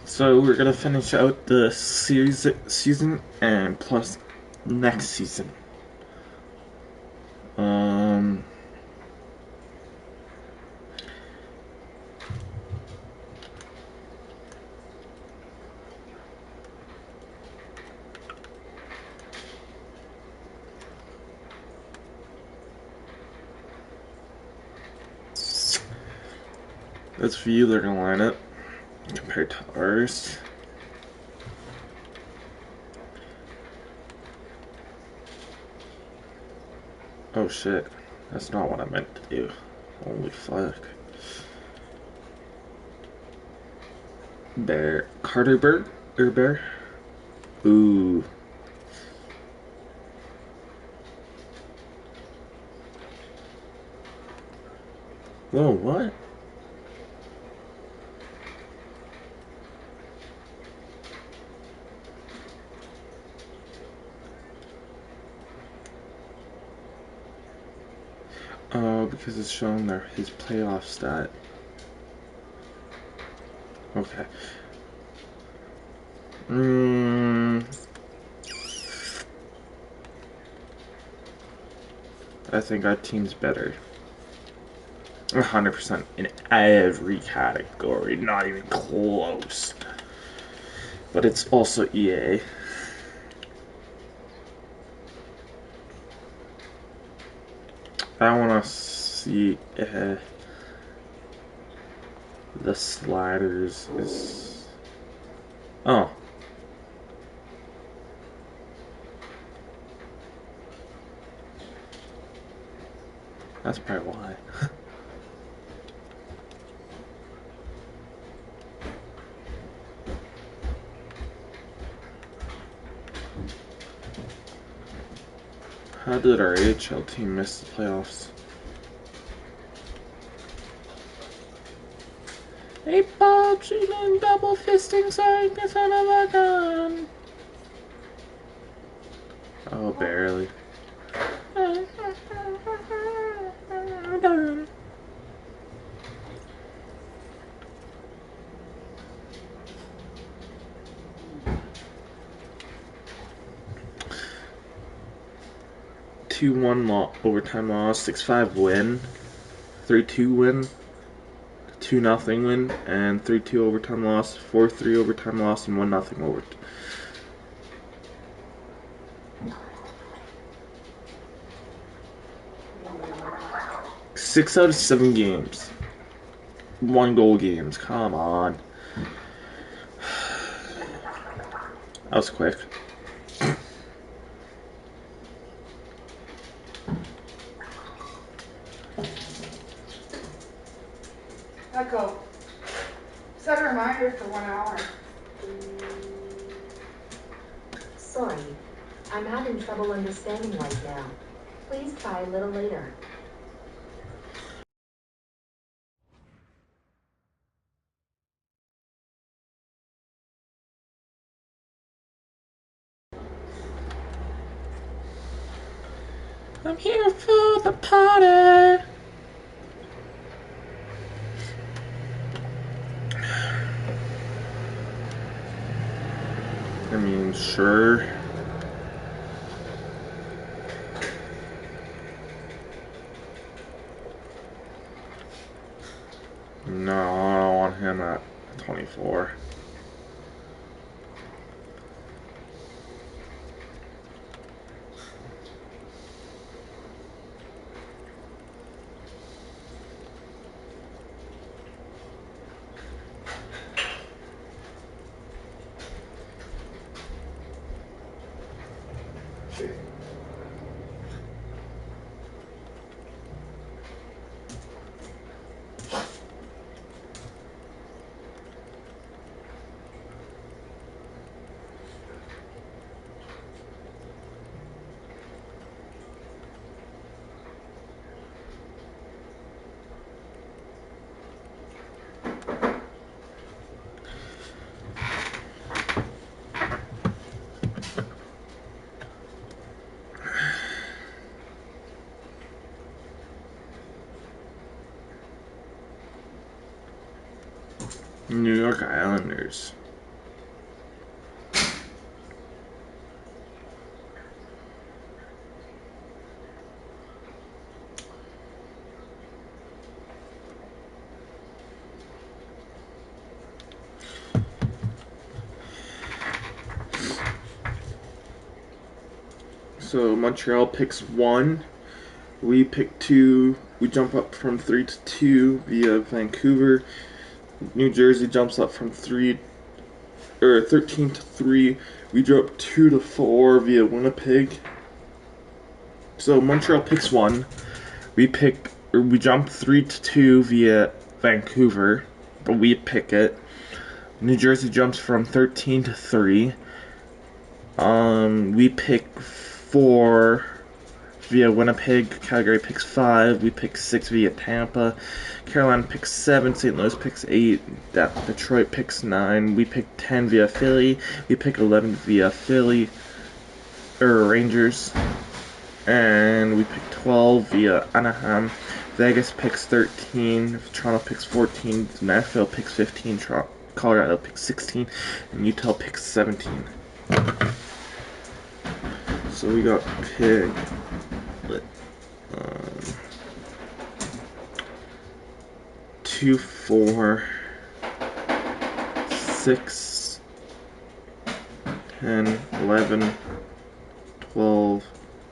So we're gonna finish out the season and plus next season. Um, let's view their lineup compared to ours. Oh shit, that's not what I meant to do. Holy fuck. Carterberg or Bear? Ooh. Whoa, what? Oh, because it's showing his playoff stat. Okay. I think our team's better. 100% in every category, not even close. But it's also EA. I want to see the sliders is. Oh. That's probably why. How did our AHL team miss the playoffs? 8-ball cheating, double fisting, sorry, son of a gun. Oh, barely. 2-1 overtime loss, 6-5 win, 3-2 win, 2-0 win, and 3-2 overtime loss, 4-3 overtime loss, and 1-0 overtime. 6 out of 7 games. 1-goal games. Come on. That was quick. Echo. Set a reminder for 1 hour. Sorry, I'm having trouble understanding right now. Please try a little later. I'm here for the party. I mean, sure. No, I don't want him at 24. New York Islanders. So Montreal picks 1. We pick 2. We jump up from 3 to 2 via Vancouver. New Jersey jumps up from 13 to 3. We drop 2 to 4 via Winnipeg. So Montreal picks 1. We jump 3 to 2 via Vancouver, but we pick it. New Jersey jumps from 13 to 3. We pick 4 via Winnipeg. Calgary picks 5. We pick 6 via Tampa. Carolina picks 7. St. Louis picks 8. Detroit picks 9. We pick 10 via Philly. We pick 11 via Rangers. And we pick 12 via Anaheim. Vegas picks 13. Toronto picks 14. Nashville picks 15. Colorado picks 16. And Utah picks 17. So we got pick 2, 4, 6, 10, 11, 12,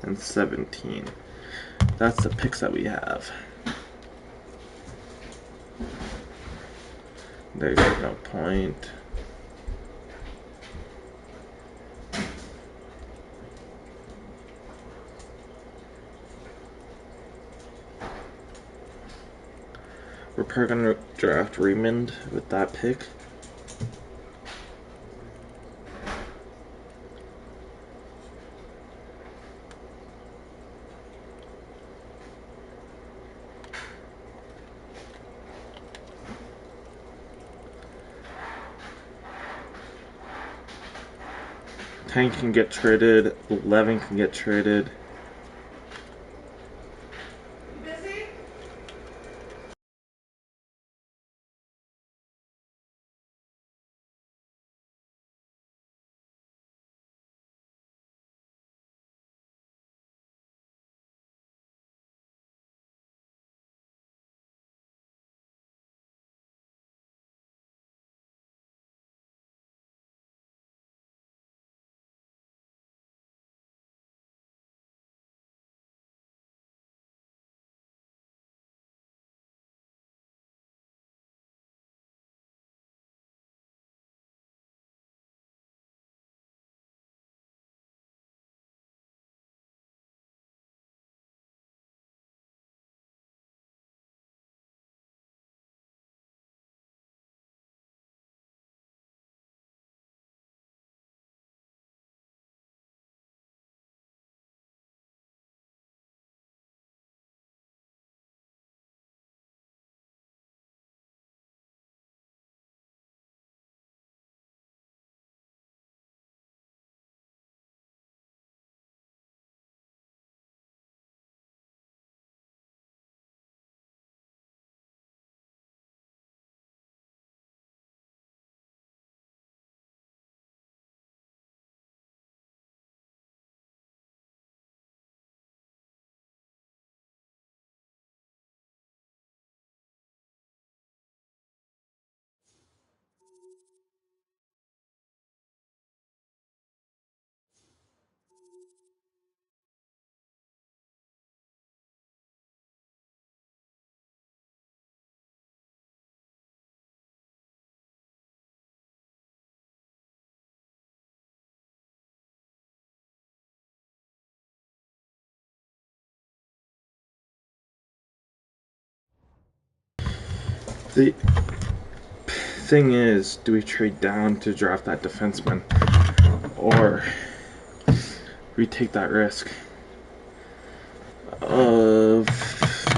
and 17. That's the picks that we have. There's no point. We're probably gonna draft Raymond with that pick. Ten can get traded, 11 can get traded. Busy? The thing is, do we trade down to draft that defenseman, or we take that risk of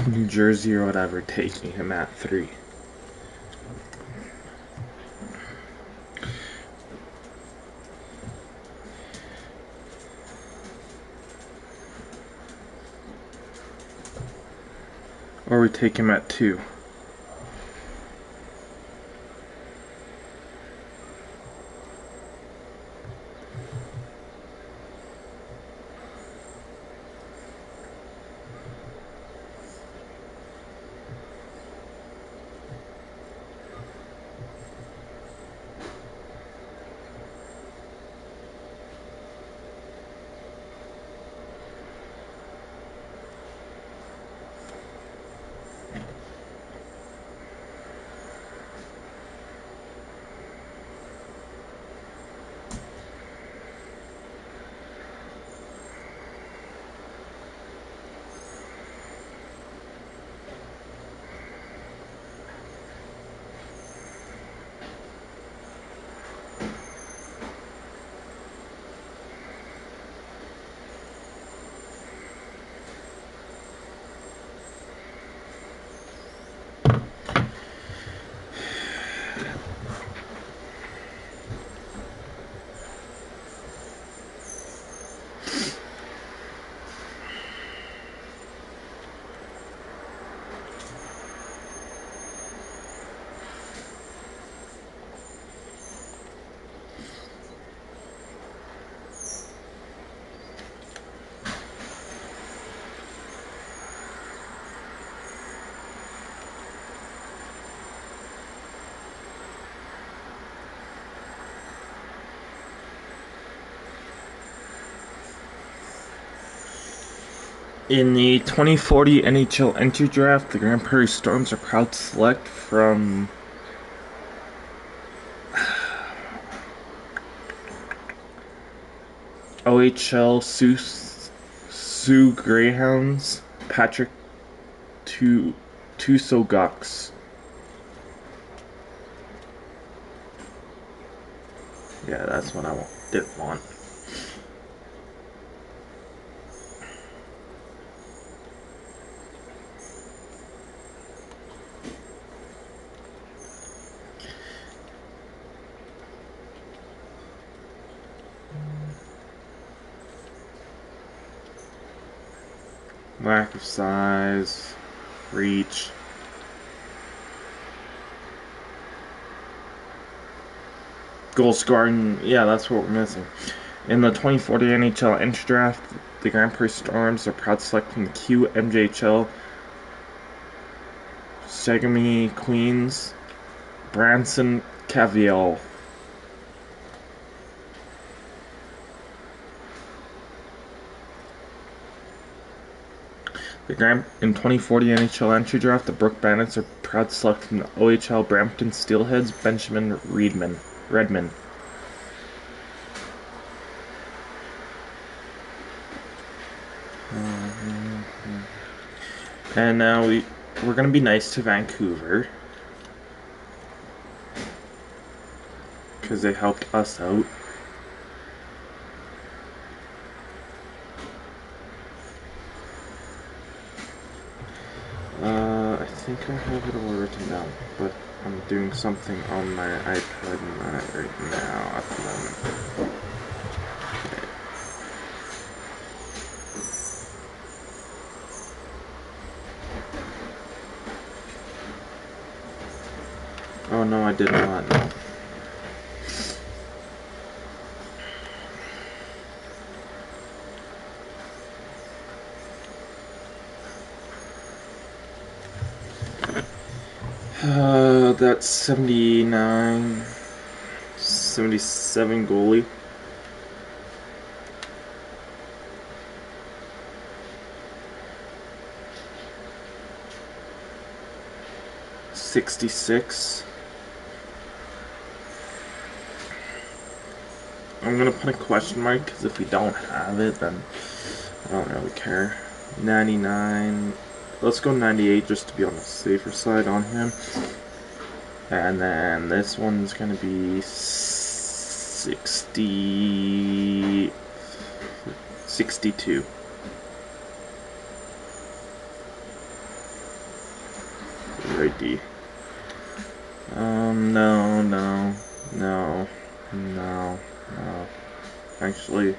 New Jersey or whatever taking him at 3? Or we take him at 2? In the 2040 NHL entry draft, the Grand Prairie Storms are proud to select from OHL Sioux Greyhounds, Patrick Tusogux. Yeah, that's what I didn't want. Lack of size, reach. Goal scoring, yeah, that's what we're missing. In the 2040 NHL entry draft, the Grand Prairie Storms are proud to select from the QMJHL Sagami Queens, Branson Cavill. In 2040 NHL entry draft, the Brook Bandits are proud to select from the OHL Brampton Steelheads, Benjamin Redman. And now we're gonna be nice to Vancouver because they helped us out. I think I have it all written down, but I'm doing something on my iPad right now at the moment. Okay. Oh no, I did not. No. That's 79, 77 goalie. $66. I'm gonna put a question mark because if we don't have it, then I don't really care. 99. Let's go 98 just to be on the safer side on him. And then this one's gonna be 62. Right D. No. Actually,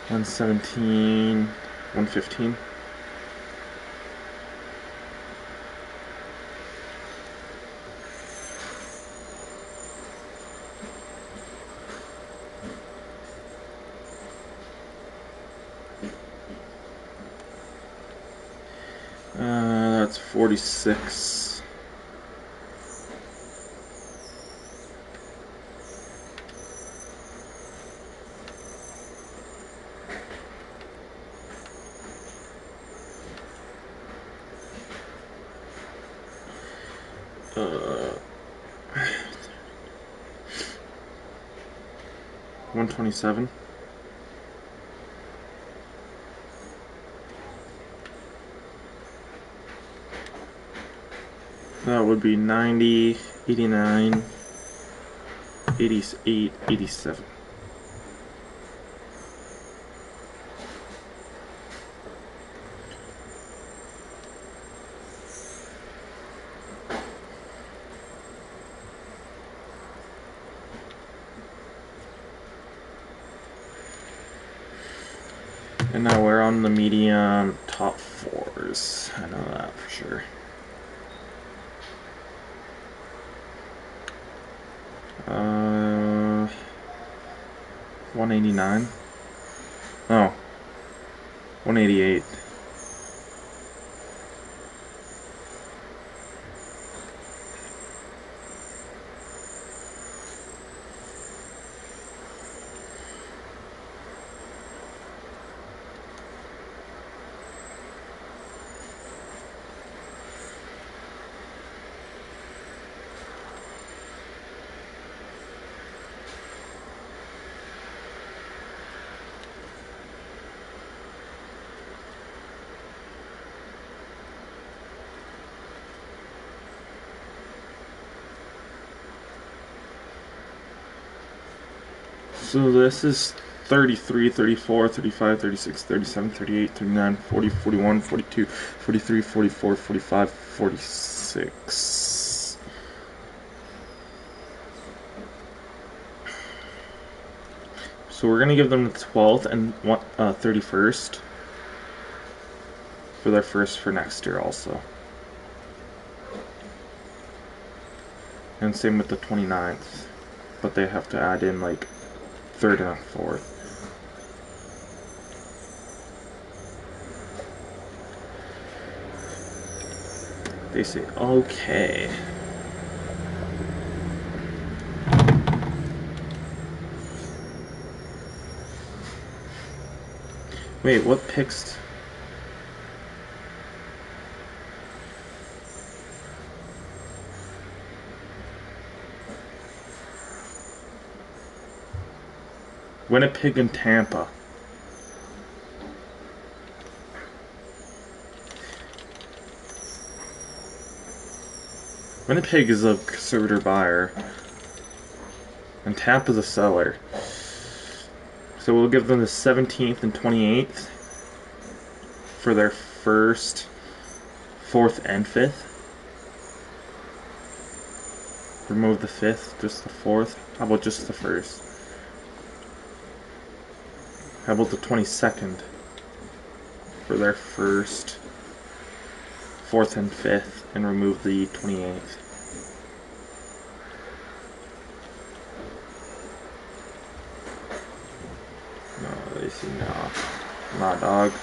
$117, $115. That's 46. $127. That would be 90, 89, 88, 87. And now we're on the medium top fours. I know that for sure. Uh, 189. Oh, 188. So this is 33, 34, 35, 36, 37, 38, 39, 40, 41, 42, 43, 44, 45, 46. So we're going to give them the 12th and 31st for their first for next year also. And same with the 29th. But they have to add in like 3rd and 4th. They say, okay. Wait, what picks? Winnipeg and Tampa. Winnipeg is a conservator buyer, and Tampa's a seller. So we'll give them the 17th and 28th for their first, 4th, and 5th. Remove the 5th, just the 4th. How about just the 1st? How about the 22nd for their first, 4th, and 5th, and remove the 28th? No, they see no. Nah, dog.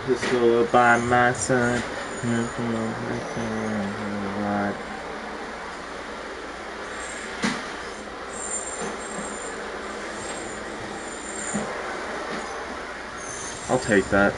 Just go by my side. I'll take that.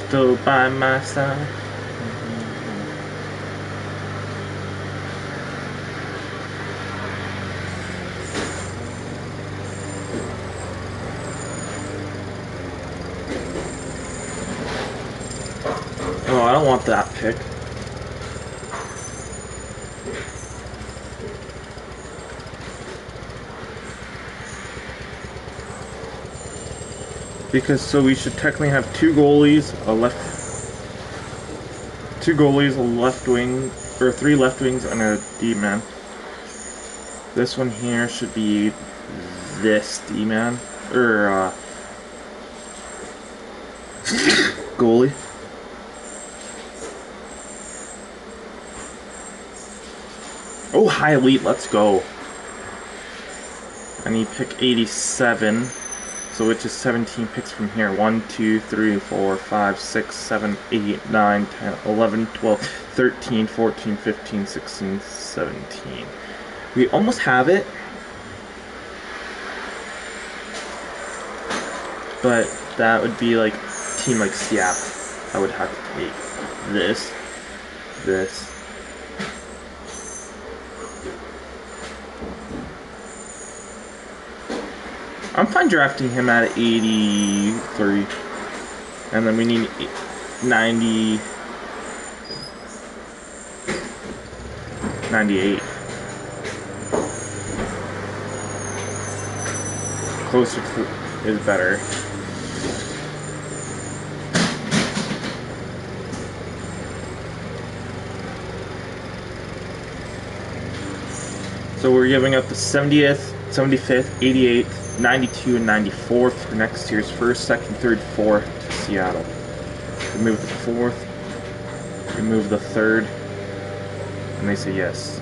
Still by my side. Oh, I don't want that pick. Because so we should technically have two goalies, a left wing, or 3 left wings and a D-man. This one here should be this D-man, or goalie. Oh, high elite, let's go. I need pick 87. So which is 17 picks from here. 1, 2, 3, 4, 5, 6, 7, 8, 9, 10, 11, 12, 13, 14, 15, 16, 17. We almost have it. But that would be like a team like Seattle. I would have to take this. I'm fine drafting him at 83. And then we need 90... 98. Closer to is better. So we're giving up the 70th, 75th, 88th, 92, and 94th for next year's 1st, 2nd, 3rd, 4th to Seattle. remove the fourth, remove the third, and they say yes.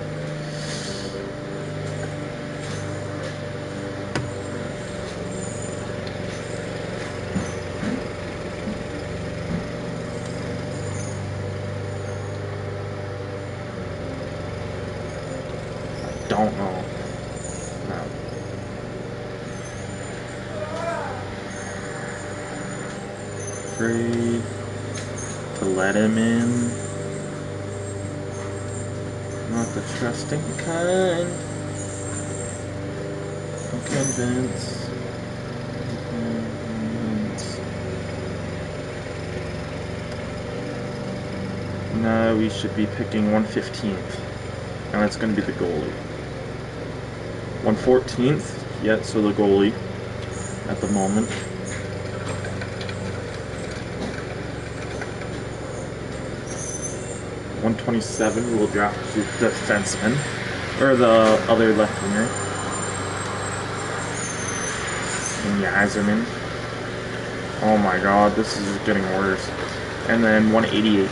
Don't know. No. Afraid to let him in. Not the trusting kind. Convince. No, we should be picking 115th. And that's going to be the goalie. 114th, yeah, so the goalie at the moment. $127 will draft the defenseman, or the other left winger. And Yzerman. Oh my god, this is getting worse. And then 188.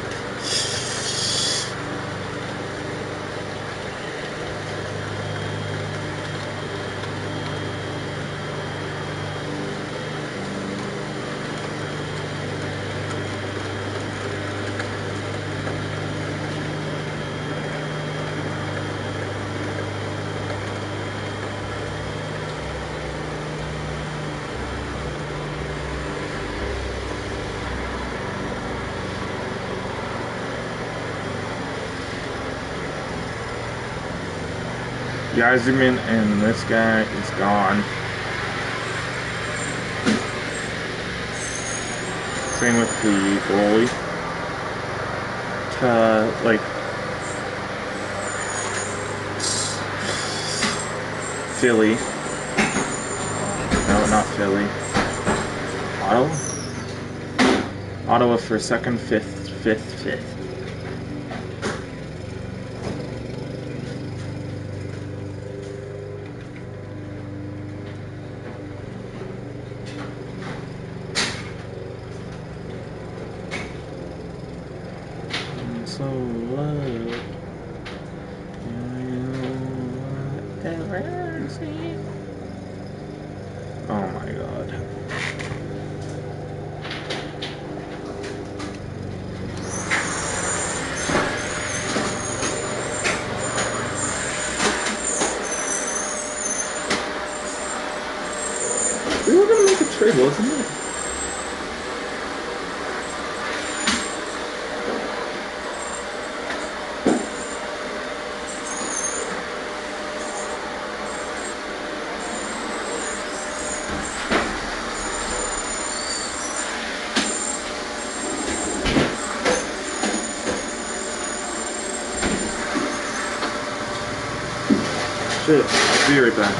Yzerman and this guy is gone. Same with the goalie. Like Philly. No, not Philly. Ottawa? Ottawa for second, fifth. So love. Oh my god. We were gonna make a trade, wasn't it? Shit, I'll be right back.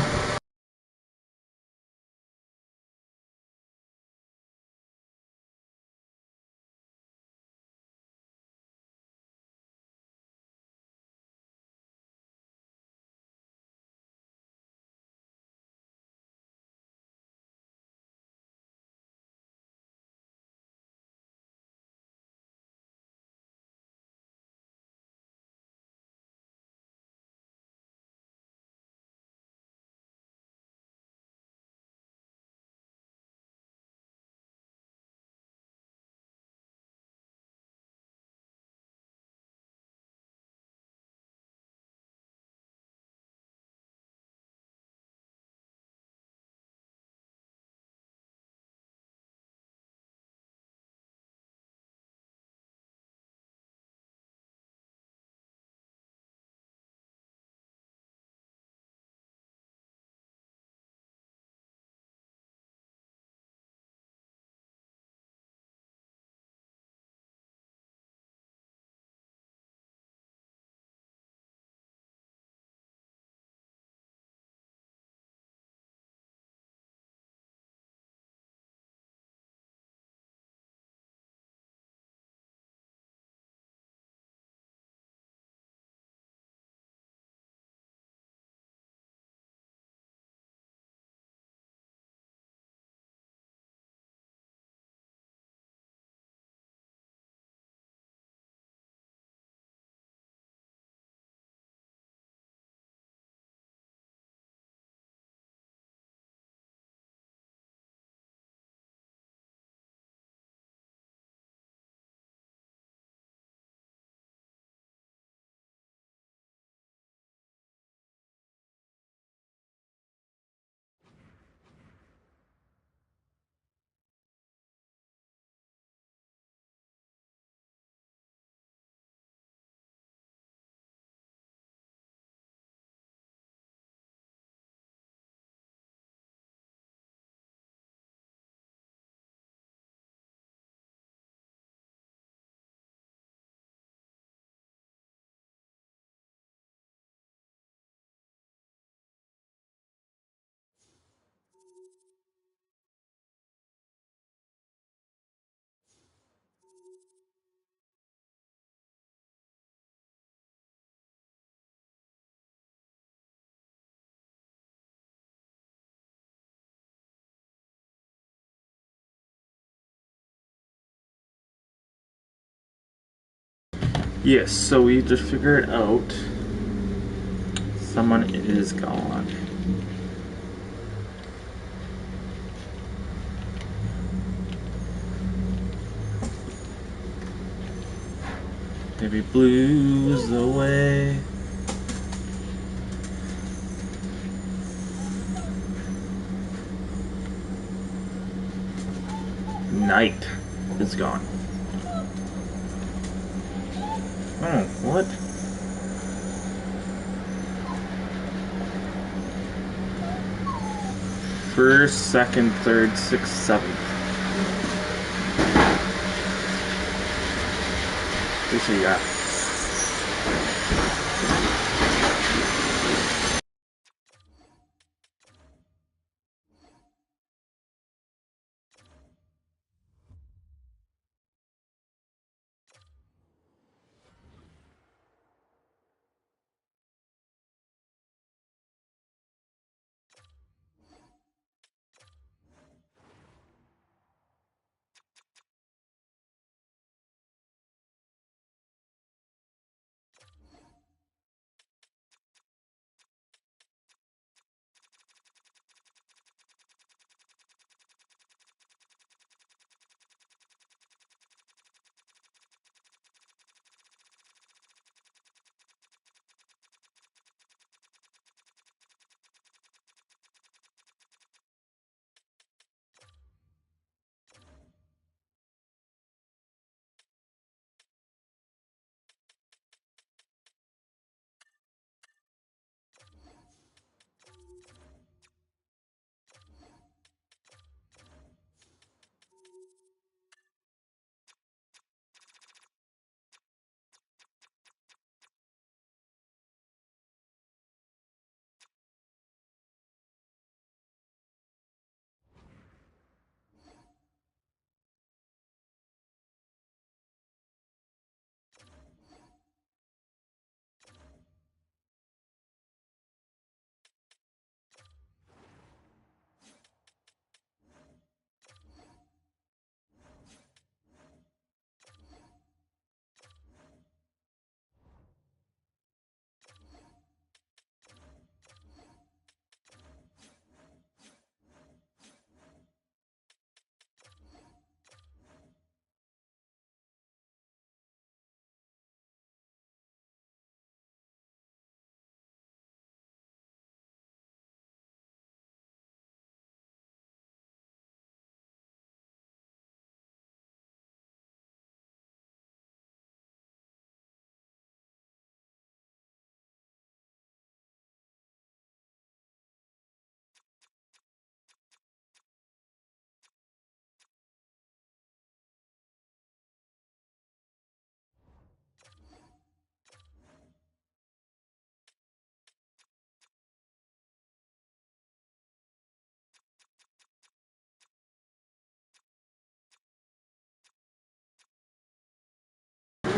Yes, so we just figured out someone is gone. Baby blues away. Night is gone. Oh, what? First, second, third, sixth, seventh. They say yeah.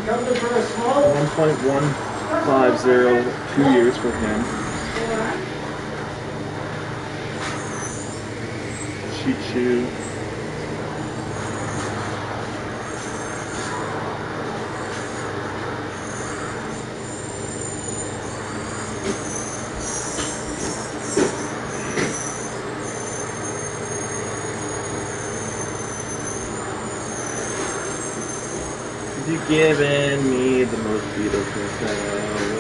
Something for a smoke? 1.150, 2 years for him. Shih Tzu. You've given me the most beautiful feeling.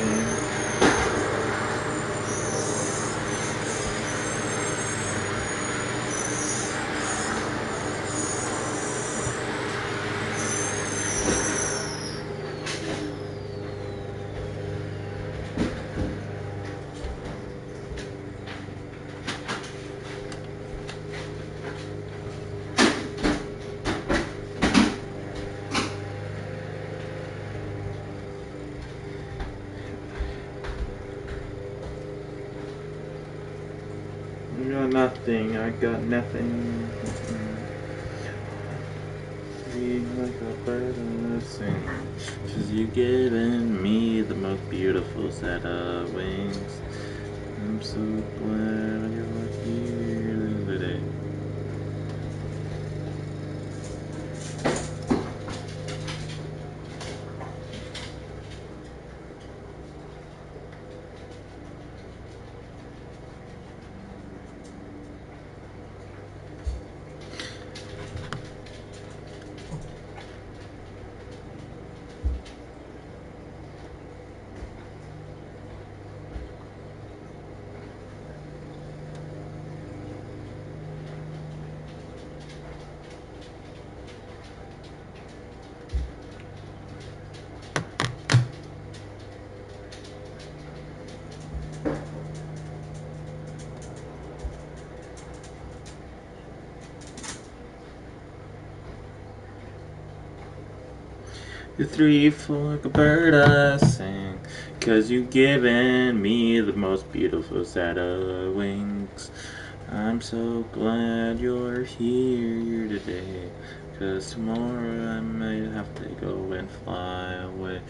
You got nothing, I got nothing. Like a bird in the sing. 'Cause you've given me the most beautiful set of wings. I'm so glad you're here today. You're three, four, like a bird I sing, 'cause you've given me the most beautiful set of wings. I'm so glad you're here today, 'cause tomorrow I might have to go and fly away.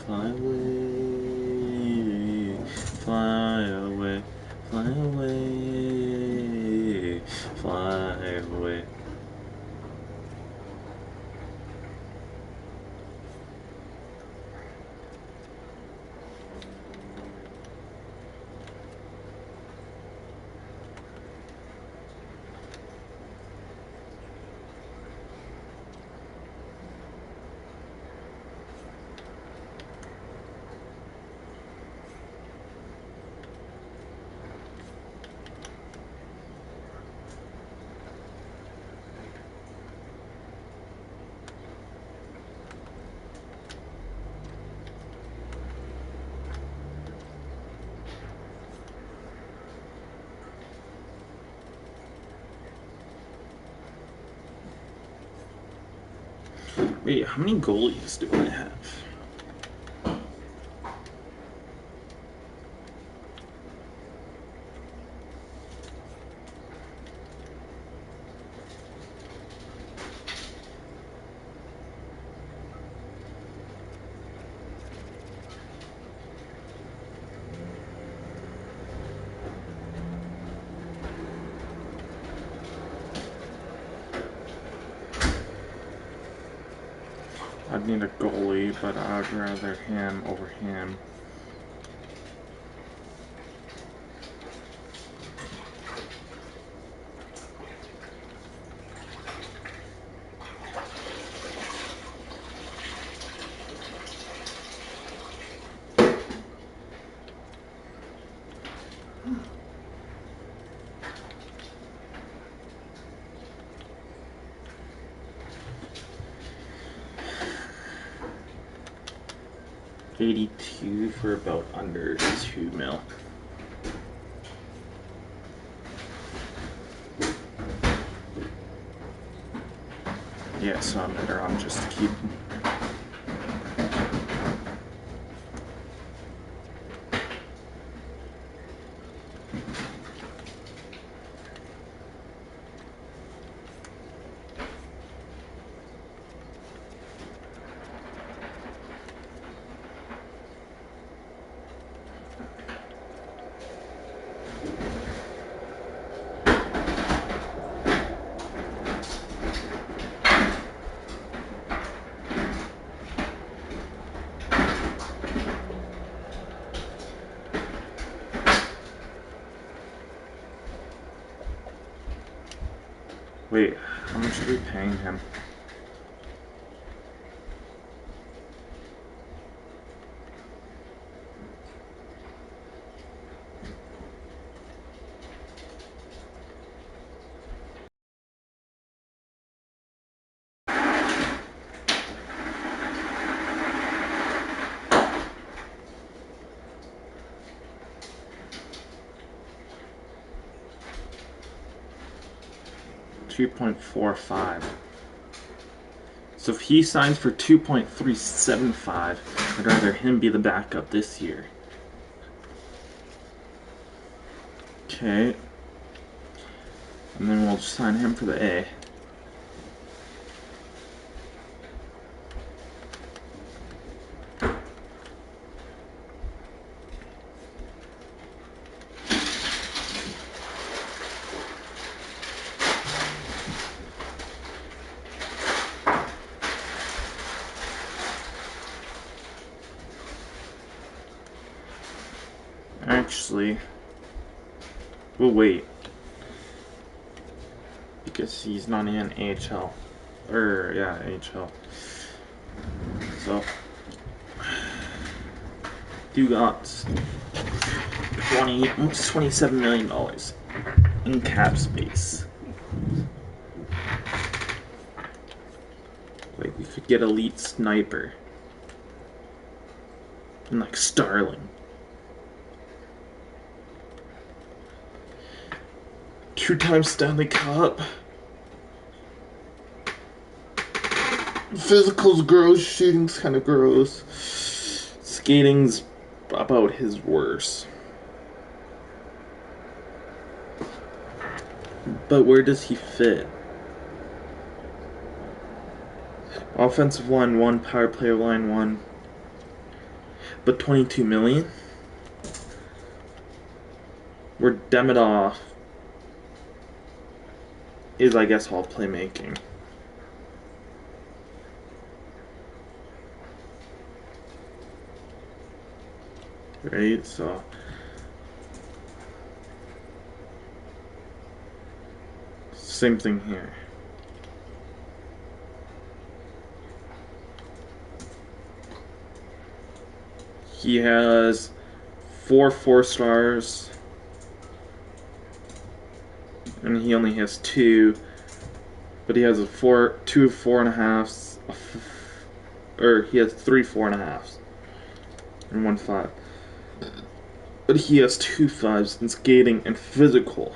Fly away, fly away, fly away, fly away. Wait, how many goalies do I have? I'd need a goalie, but I'd rather him over him. $82 for about under $2 mil. Yeah, so I'm better off just to keep him. Wait, how much are we paying him? $2.45. So if he signs for $2.375, I'd rather him be the backup this year. Okay. And then we'll just sign him for the A. Actually, we'll wait. Because he's not in AHL. Yeah, AHL. So, you got almost $27 million in cap space. Like, we could get elite sniper. And like Starling. 2-time Stanley Cup. Physical's gross, shooting's kind of gross. Skating's about his worst. But where does he fit? Offensive line 1, power play line 1. But 22 million? Where Demidov is, I guess, all playmaking. Right, so same thing here. He has 4 4-stars, and he only has 2, but he has a 2 4.5s, or he has 3 4.5s, and 1 5. But he has 2 5s in skating and physical.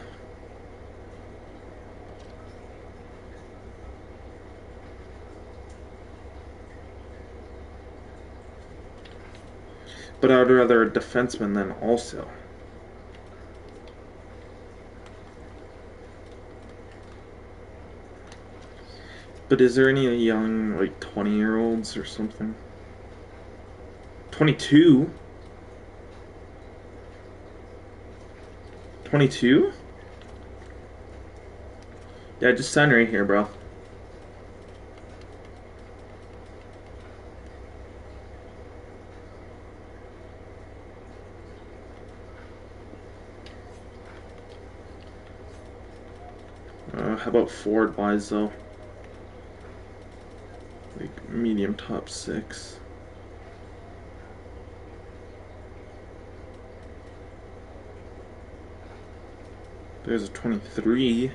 But I'd rather a defenseman than also. But is there any young, like, 20-year-olds or something? 22? 22? Yeah, just sign right here, bro. How about forward-wise, though? Like, medium top 6. There's a 23.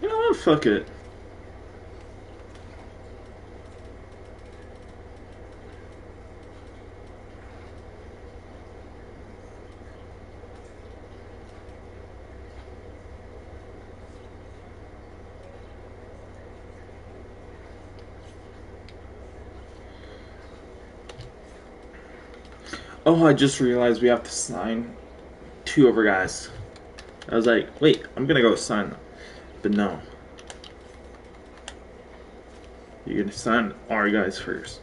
You know what? Fuck it. Oh, I just realized we have to sign 2 of our guys. I was like, wait, I'm gonna go sign them. But no. You're gonna sign our guys first.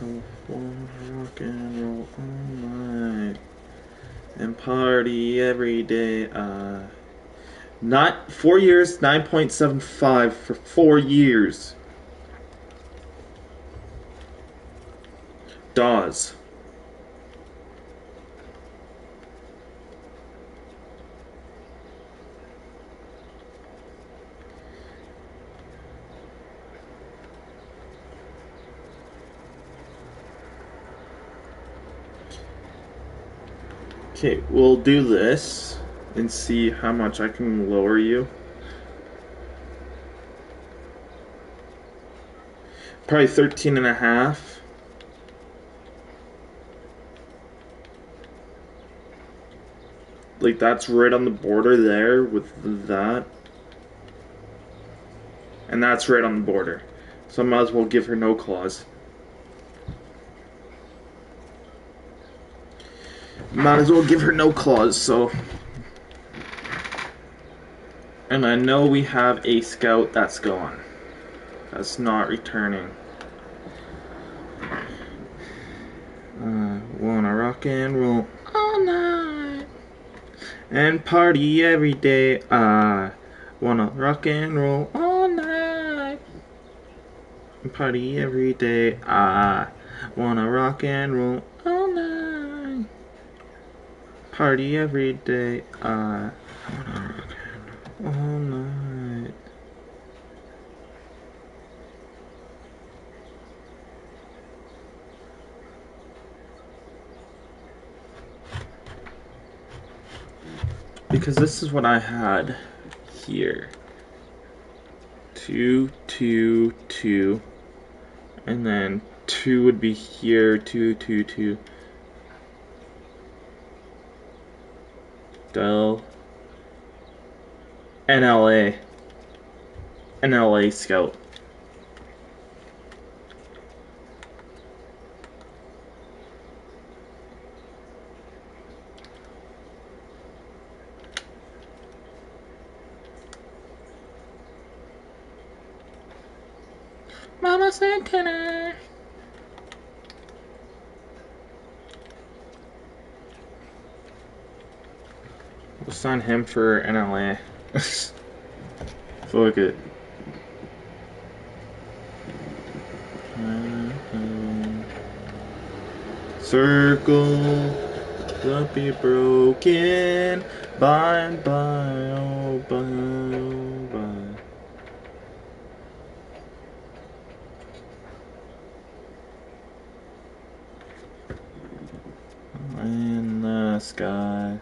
I wanna rock and roll all night and party every day. Not 4 years, 9.75 for 4 years. Dawes. Okay, we'll do this and see how much I can lower you. Probably 13.5. Like, that's right on the border there with that. And that's right on the border. So I might as well give her no clause. Might as well give her no clause, so. And I know we have a scout that's gone. That's not returning. Wanna rock and roll all night and party every day. I wanna rock and roll all night and party every day. I wanna rock and roll all night, party every day. I wanna rock and roll all night. Because this is what I had here. 2, 2, 2, and then 2 would be here, 2, 2, 2. Del NLA. NLA Scout. Mama Santana. We'll sign him for NLA. Fuck it. Circle, don't be broken. Bye, bye, oh, bye, oh, bye. In the sky.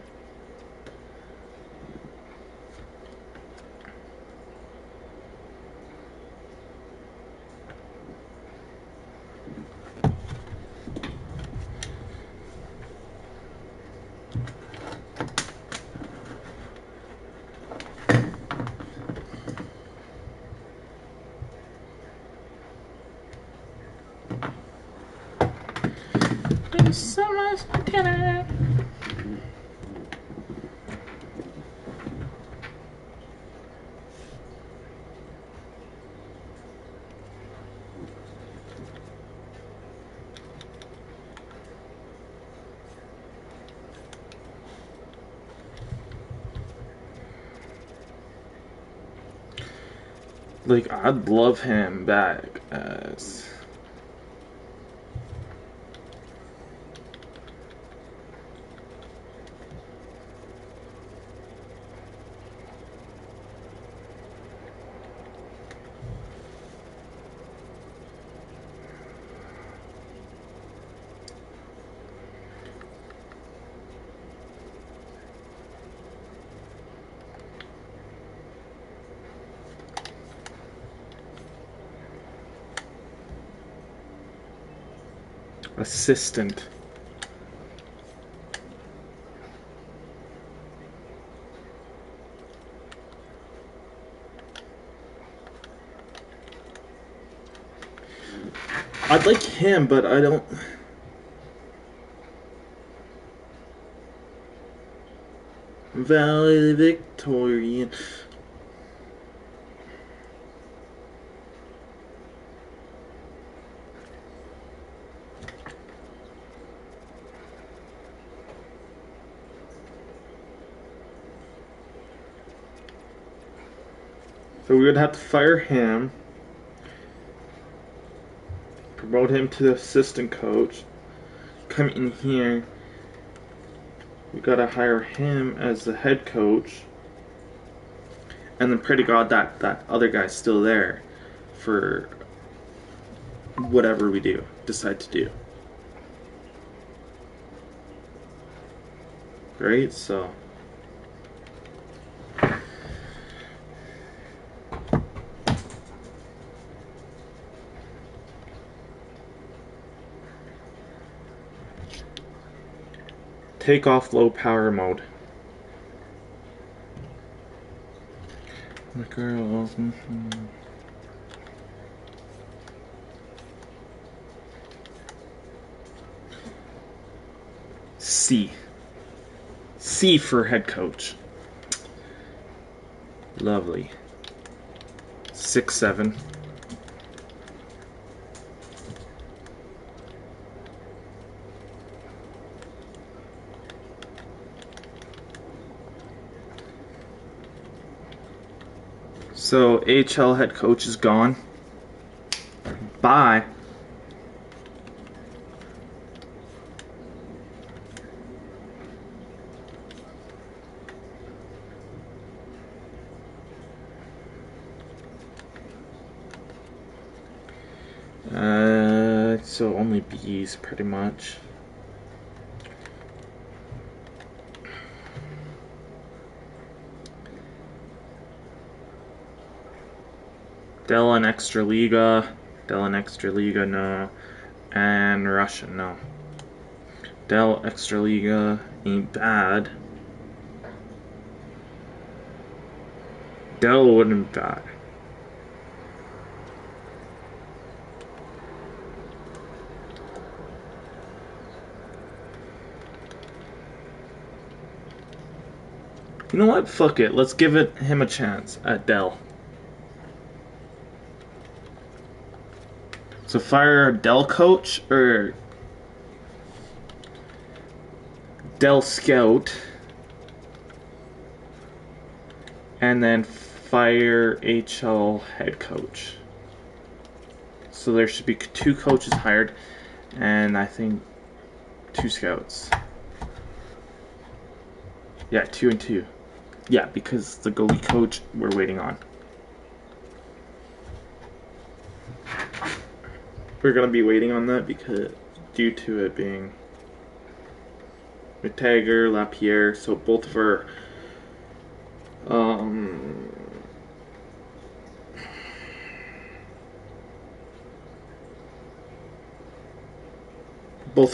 There's so much dinner. Like, I'd love him back as... assistant. I'd like him, but I don't... Valedictorian. So we would have to fire him, promote him to the assistant coach, come in here. We gotta hire him as the head coach, and then pray to God that that other guy's still there for whatever we decide to do. Right? So take off low power mode. The girls. C. C for head coach. Lovely. 6, 7. So AHL head coach is gone. Bye. So only B's pretty much. Dell and Extraliga. Dell and Extraliga, no. And Russia, no. Dell Extraliga ain't bad. Dell wouldn't be bad. You know what? Fuck it. Let's give him a chance at Dell. So fire a Dell coach or Dell scout, and then fire HL head coach. So there should be 2 coaches hired, and I think 2 scouts. Yeah, 2 and 2. Yeah, because the goalie coach we're waiting on. We're gonna be waiting on that because due to it being McTaggart, Lapierre, so both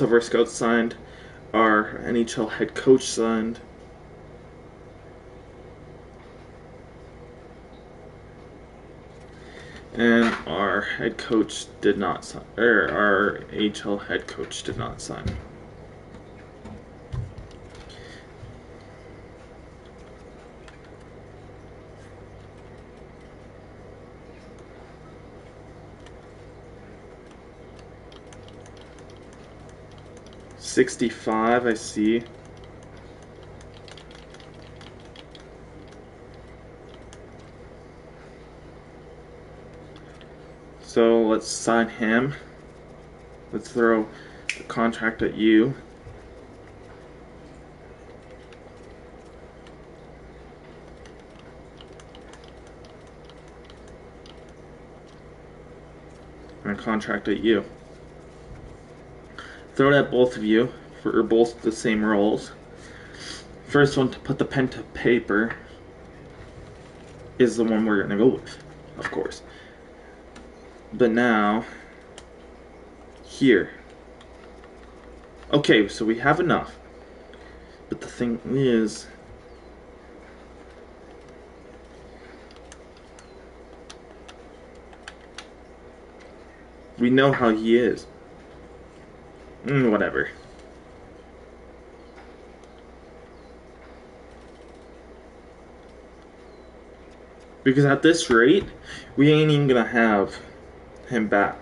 of our scouts signed, our NHL head coach signed. And our head coach did not sign, or our HL head coach did not sign. $65, I see. So let's sign him. Let's throw the contract at you. And a contract at you. Throw it at both of you for both the same roles. First one to put the pen to paper is the one we're gonna go with, of course. But now, here. Okay, so we have enough. But the thing is, we know how he is. Whatever. Because at this rate, we ain't even gonna have him back.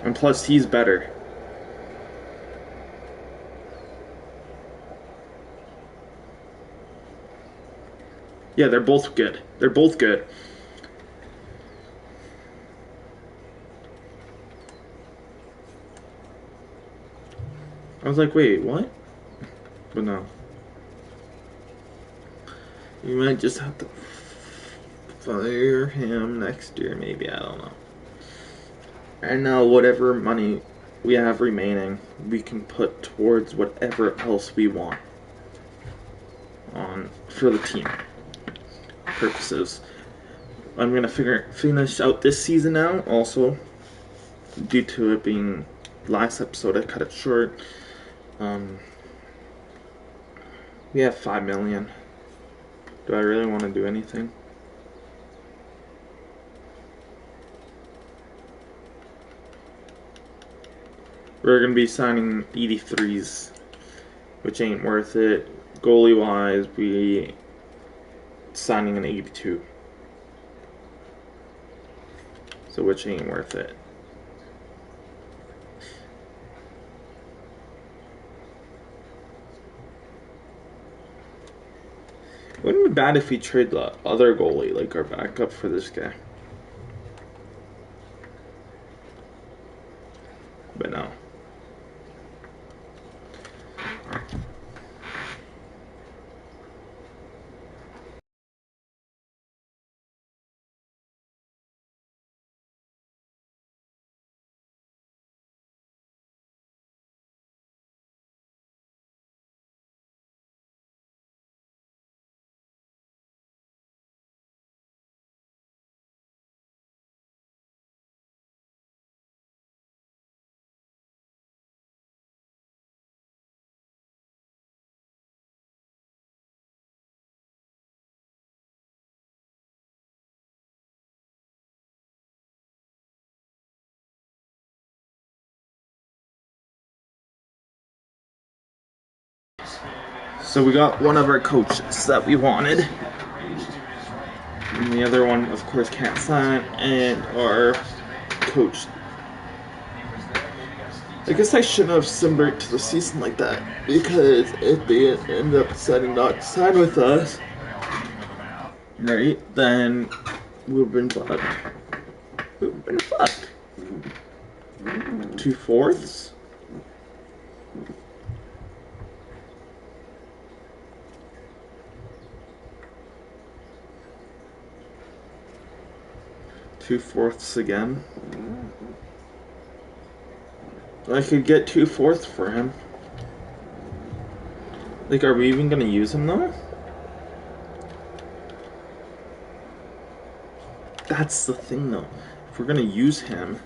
And plus, he's better. Yeah, they're both good. They're both good. I was like, wait, what? But no. You might just have to fire him next year, maybe. I don't know. And now, whatever money we have remaining, we can put towards whatever else we want on for the team purposes. I'm gonna finish out this season now. Also, due to it being last episode, I cut it short. We have 5 million. Do I really want to do anything? We're gonna be signing 83s, which ain't worth it. Goalie wise, we signing an 82. So which ain't worth it. Wouldn't be bad if we trade the other goalie, like our backup, for this guy. But no. So we got one of our coaches that we wanted. And the other one, of course, can't sign. And our coach. I guess I shouldn't have simmered to the season like that. Because if they end up deciding not to sign with us, right, then we've been fucked. We've been fucked. 2/4? Two-fourths again. I could get 2/4 for him. Like, are we even gonna use him though? That's the thing though. If we're gonna use him,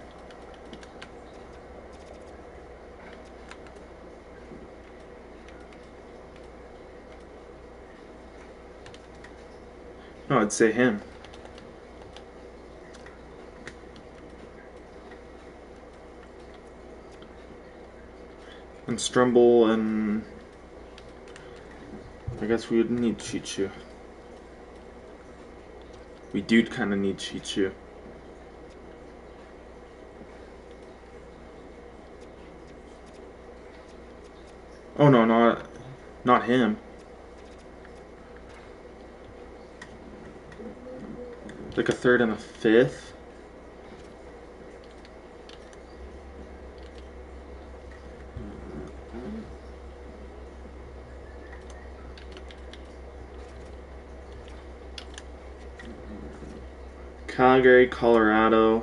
no, I'd say him. And Strumble and I guess we would need Chichu. We do kind of need Chichu. Oh no, not him. Like a third and a fifth. Calgary, Colorado.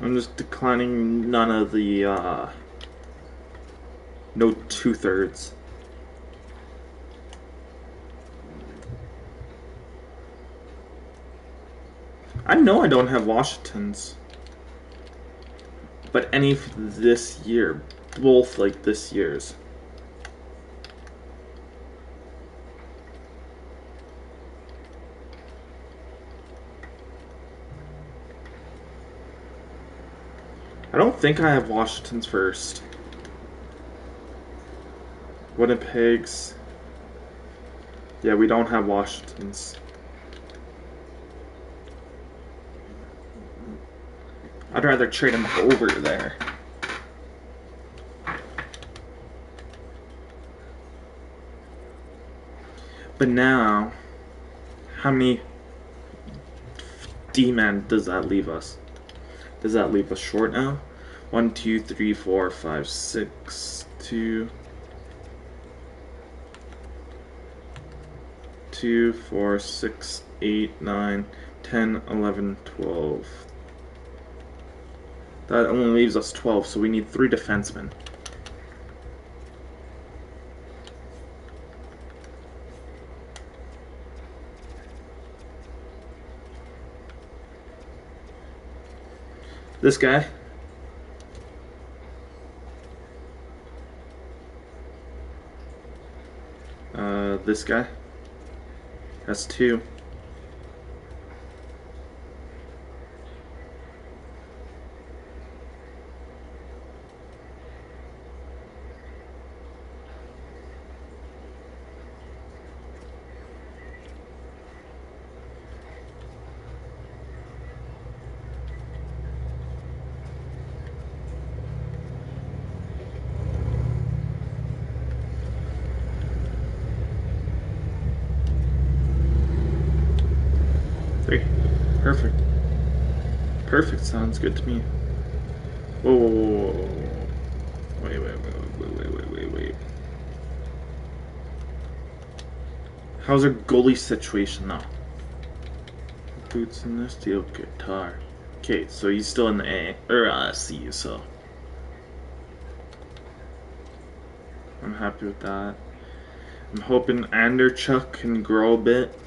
I'm just declining none of the, no 2/3. I know I don't have Washingtons. But any this year. Both like this year's. I don't think I have Washington's first. Winnipeg's. Yeah, we don't have Washington's. I'd rather trade him over there. But now, how many D-man does that leave us? Does that leave us short now? 1, 2, 3, 4, 5, 6, 2, 4, 6, 8, 9, 10, 11, 12. That only leaves us 12, so we need 3 defensemen. This guy. This guy. That's 2. Perfect. Perfect sounds good to me. Whoa, whoa, whoa, whoa, whoa. Wait. How's our goalie situation now? Boots in this steel guitar. Okay, so he's still in the A or C, so I'm happy with that. I'm hoping Anderchuk can grow a bit.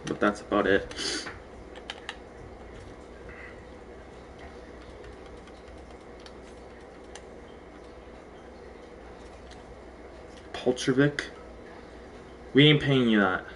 But that's about it. Polchevic. We ain't paying you that.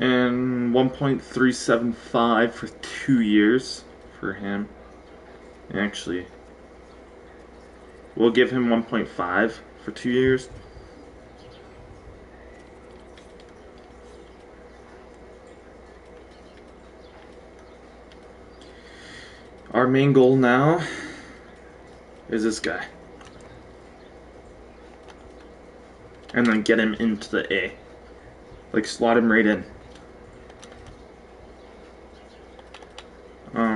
And 1.375 for 2 years for him. Actually, we'll give him 1.5 for 2 years. Our main goal now is this guy. And then get him into the A. Like, slot him right in.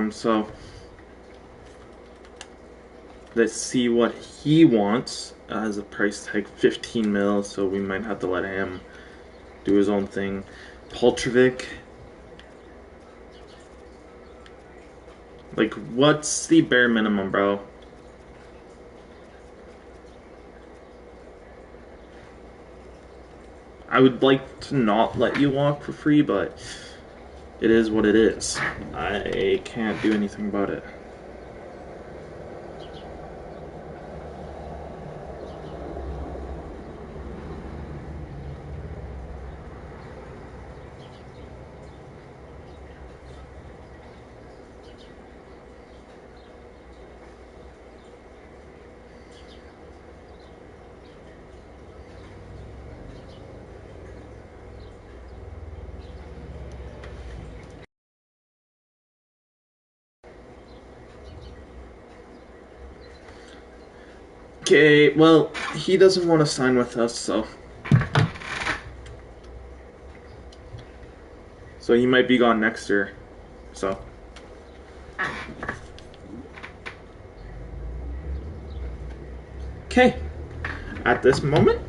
So let's see what he wants as a price tag. 15 mil, so we might have to let him do his own thing. Poltrovic. Like, what's the bare minimum, bro? I would like to not let you walk for free, but it is what it is. I can't do anything about it. Okay, well, he doesn't want to sign with us, so he might be gone next year. So okay, at this moment,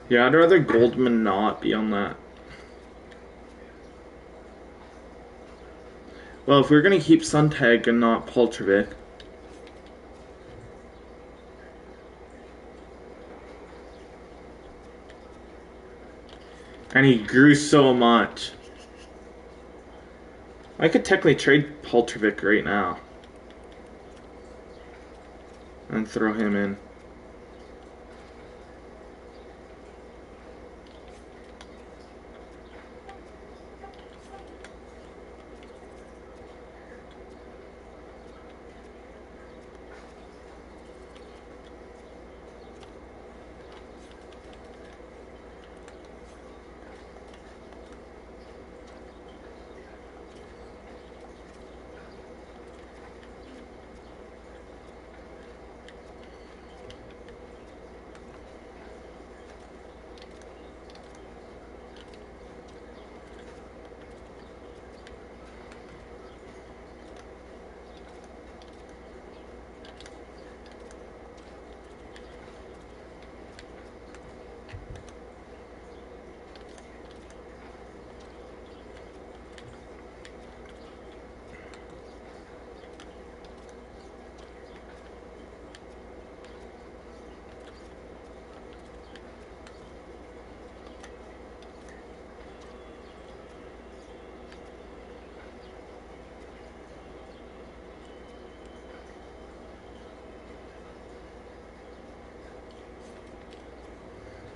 yeah, I'd rather Goldman not be on that. Well, if we're gonna keep Suntag and not Poltrovic, and he grew so much, I could technically trade Poltrovic right now and throw him in.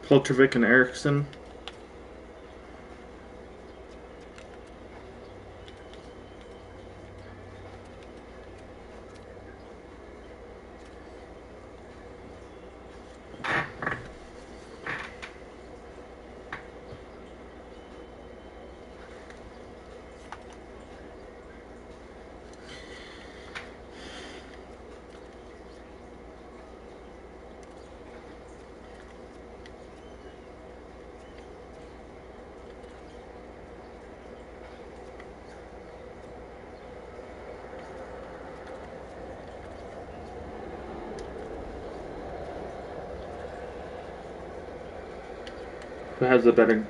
Poltrovic and Eriksson. Who has a better...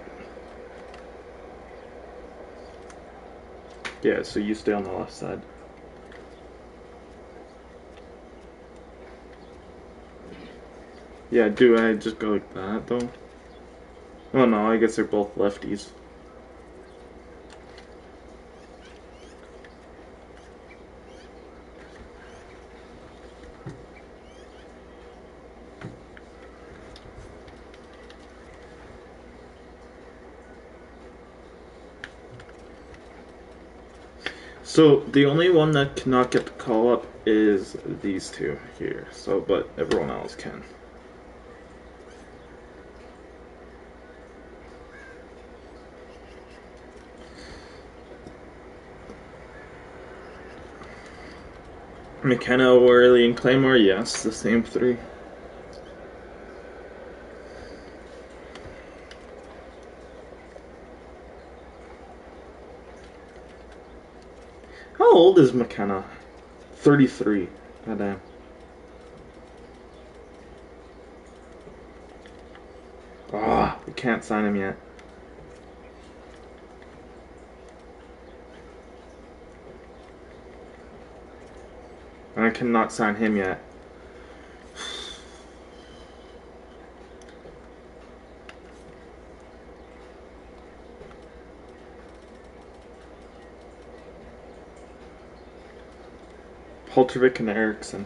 Yeah, so you stay on the left side. Yeah, do I just go like that, though? Oh no, I guess they're both lefties. So the only one that cannot get the call up is these two here. So, but everyone else can. McKenna, Worley, and Claymore, yes, the same three. How old is McKenna? 33. Goddamn. Ah, we can't sign him yet. And I cannot sign him yet. Poltervik and Eriksson.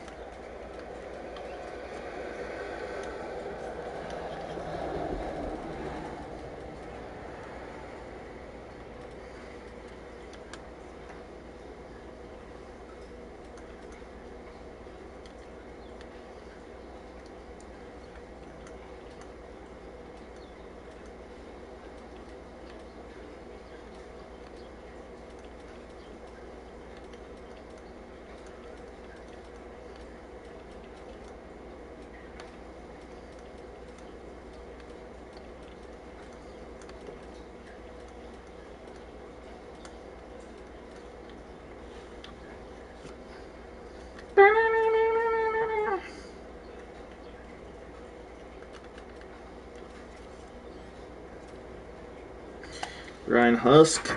Ryan Husk.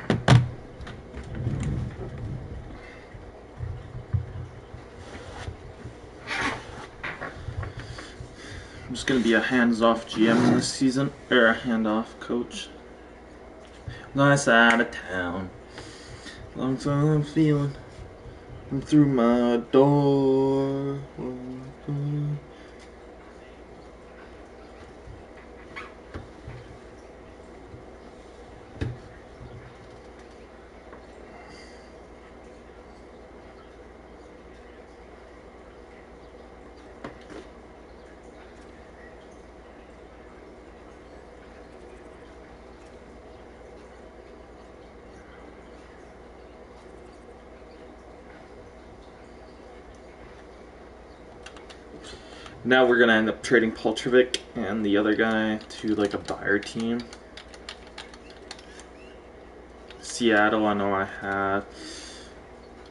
I'm just gonna be a hands-off GM this season, or a hand-off coach. Nice out of town. Long time I'm feeling. I'm through my door. Now we're gonna end up trading Poltervik and the other guy to like a buyer team. Seattle, I know I have.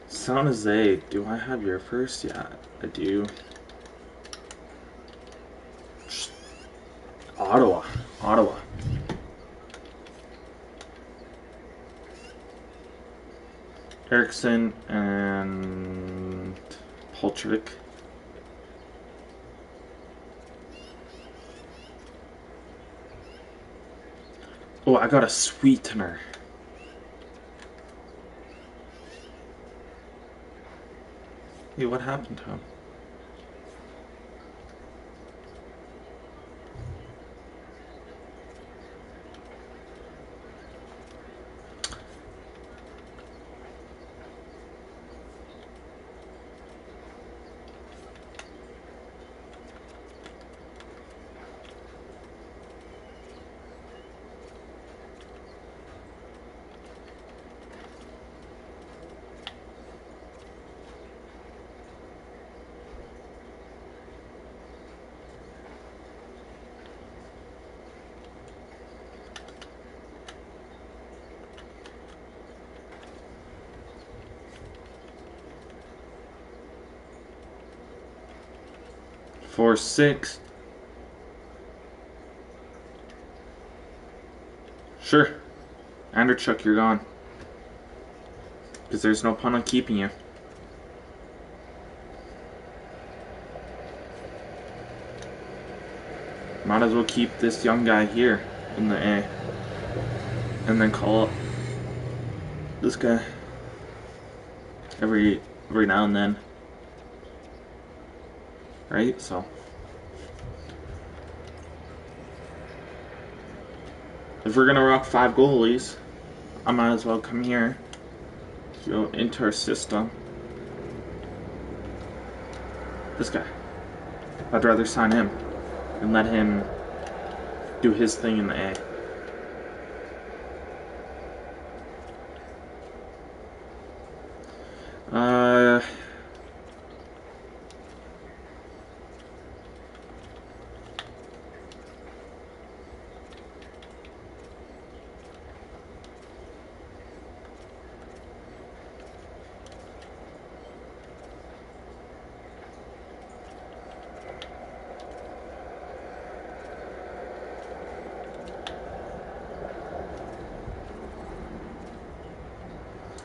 San Jose, do I have your first? Yeah, I do. Ottawa. Eriksson and Poltervik. Oh, I got a sweetener. Hey, what happened to him? For 6. Sure. Anderchuk, you're gone. Because there's no point on keeping you. Might as well keep this young guy here in the A. And then call up this guy every now and then. Right? So. If we're gonna rock 5 goalies, I might as well come here. Go into our system. This guy. I'd rather sign him and let him do his thing in the A.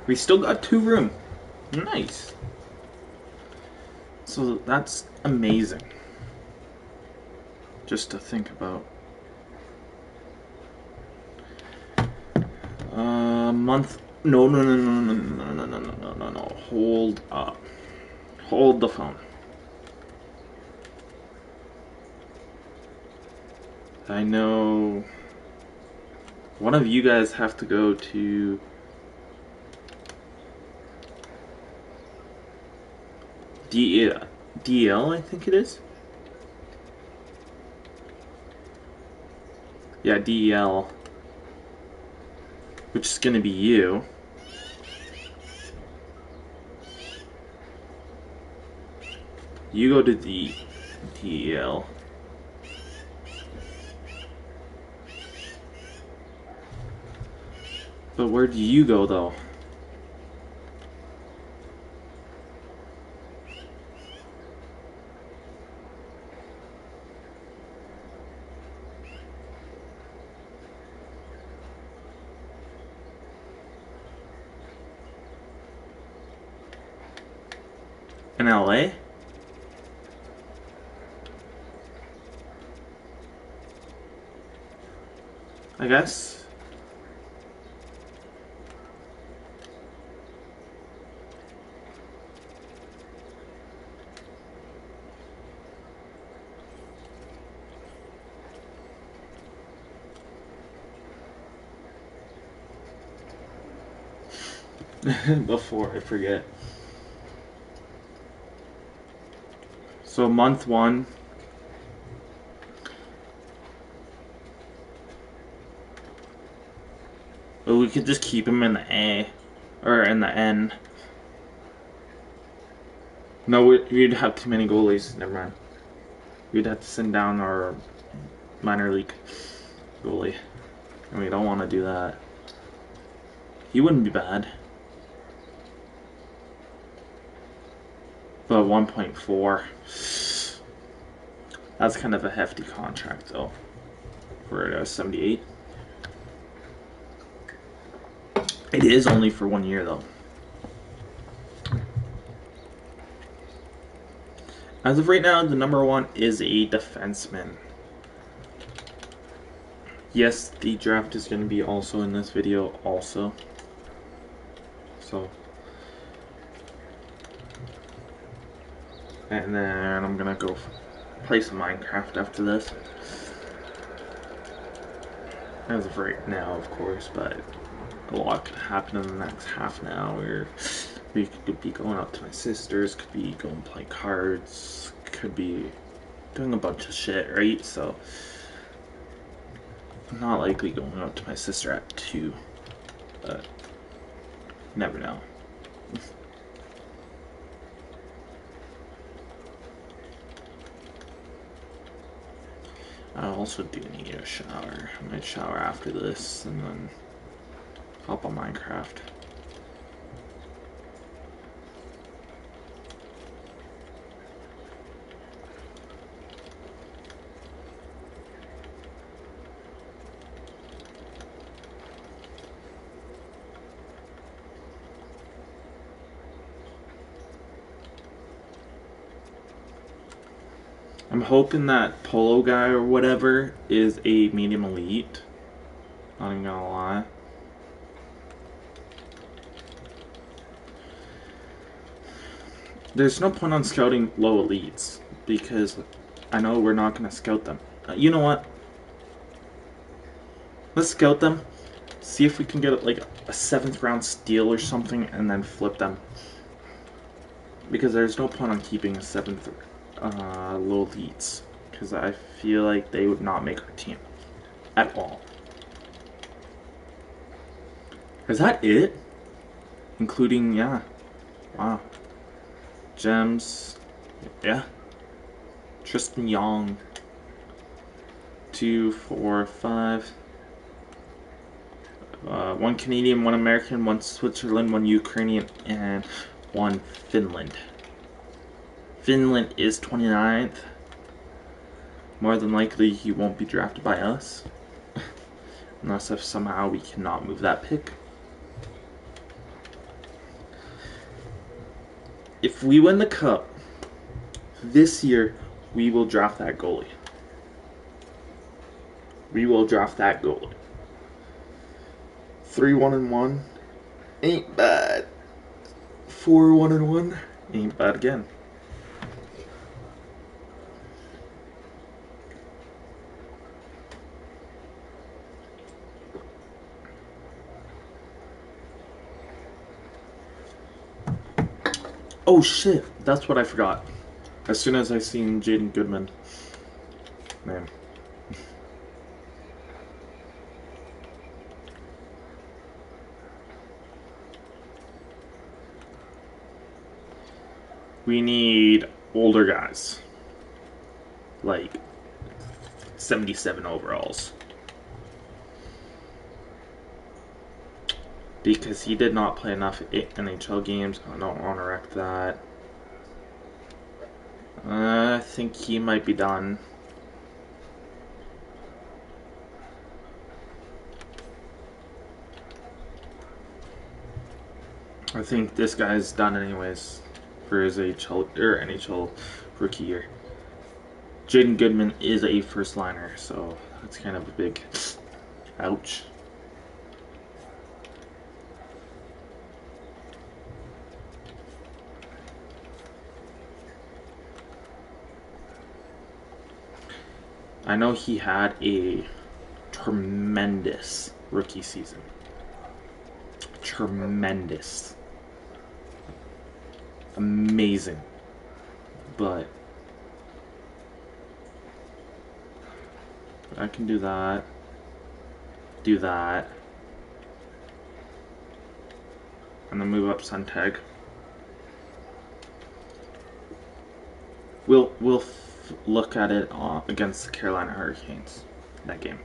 We still got 2 room. Nice. So that's amazing. Just to think about. Month. No. Hold up. Hold the phone. I know. One of you guys have to go to. DL, I think it is. Yeah, DEL. Which is gonna be you. You go to the DEL. But where do you go though? In LA? I guess. Before I forget. So month 1. But we could just keep him in the A. Or in the N. No, we'd have too many goalies. Never mind. We'd have to send down our minor league goalie. And we don't want to do that. He wouldn't be bad. But 1.4. That's kind of a hefty contract though. For 78. It is only for 1 year though. As of right now, the number 1 is a defenseman. Yes, the draft is going to be also in this video also. So. And then I'm going to go play some Minecraft after this. As of right now, of course, but a lot could happen in the next half an hour. We could be going up to my sister's, could be going to play cards, could be doing a bunch of shit, right? So, I'm not likely going up to my sister at 2, but never know. I also do need a shower. I might shower after this and then hop on Minecraft. I'm hoping that Polo guy or whatever is a medium elite. Not even gonna lie. There's no point on scouting low elites because I know we're not gonna scout them. You know what? Let's scout them. See if we can get like a 7th round steal or something and then flip them. Because there's no point on keeping a 7th low elites. Because I feel like they would not make our team. At all. Is that it? Including, yeah. Wow. Gems. Yeah. Tristan Young. 2, 4, 5. 1 Canadian, 1 American, 1 Switzerland, 1 Ukrainian, and 1 Finland. Finland is 29th. More than likely, he won't be drafted by us. Unless if somehow we cannot move that pick. If we win the cup, this year, we will draft that goalie. We will draft that goalie. 3-1-1 ain't bad. 4-1-1 ain't bad again. Oh shit, that's what I forgot. As soon as I seen Jaden Goodman. Man. We need older guys. Like 77 overalls. Because he did not play enough NHL games. I don't want to wreck that. I think he might be done. I think this guy's done anyways for his NHL rookie year. Jaden Goodman is a first liner, so that's kind of a big ouch. I know he had a tremendous rookie season. Tremendous. Amazing. But I can do that. Do that. And then move up Suntag. We'll look at it against the Carolina Hurricanes. That game.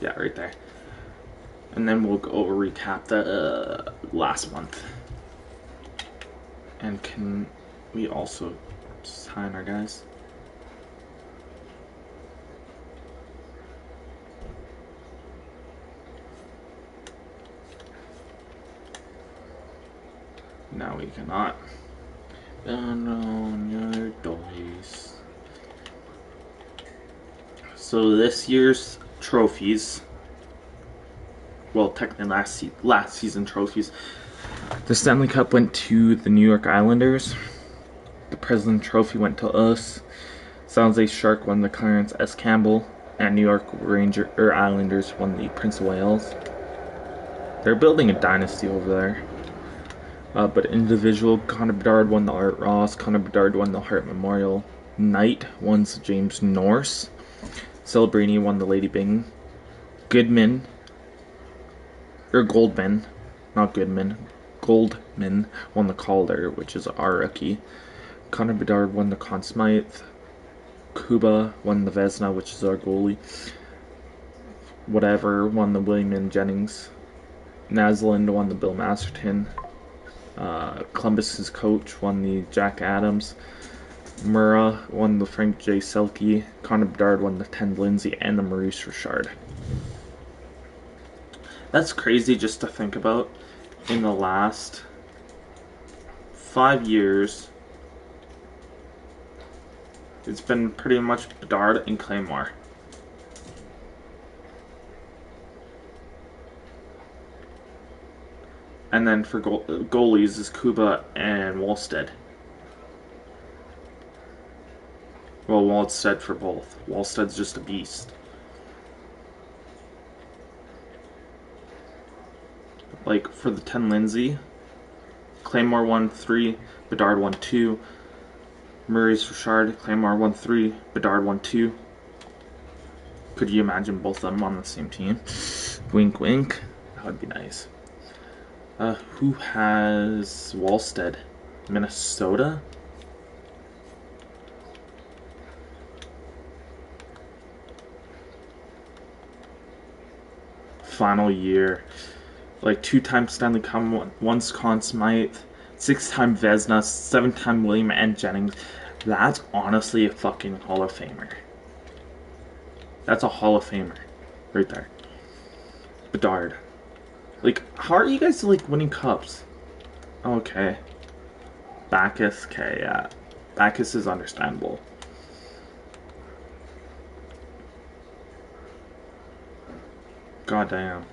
Yeah, right there. And then we'll go over recap the last month. And can we also sign our guys? No, we cannot. Down on your dice. So this year's trophies, well, technically last season trophies. The Stanley Cup went to the New York Islanders. The President Trophy went to us. San Jose Shark won the Clarence S. Campbell, and New York Islanders won the Prince of Wales. They're building a dynasty over there. But individual, Connor Bedard won the Art Ross. Connor Bedard won the Hart Memorial. Knight won the James Norris. Celebrini won the Lady Byng. Goldman, won the Calder, which is our rookie. Connor Bedard won the Conn Smythe. Kuba won the Vezina, which is our goalie. Whatever won the William and Jennings. Naslund won the Bill Masterton. Columbus's coach won the Jack Adams. Murrah won the Frank J. Selke. Connor Bedard won the Ted Lindsay and the Maurice Richard. That's crazy just to think about. In the last 5 years, it's been pretty much Bedard and Claymore. And then for goalies is Kuba and Wallstead. Well, Wallstead for both. Wallstead's just a beast. Like for the 10 Lindsay, Claymore won 3, Bedard won 2. Murray's Richard, Claymore won 3, Bedard won 2. Could you imagine both of them on the same team? Wink, wink. That would be nice. Who has Wallstead? Minnesota? Final year. Like 2-time Stanley Cup, once Conn Smythe, 6-time Vezina, 7-time William and Jennings. That's honestly a fucking Hall of Famer. That's a Hall of Famer. Right there. Bedard. Like, how are you guys, like, winning cups? Okay. Bacchus, okay, yeah. Bacchus is understandable. God damn.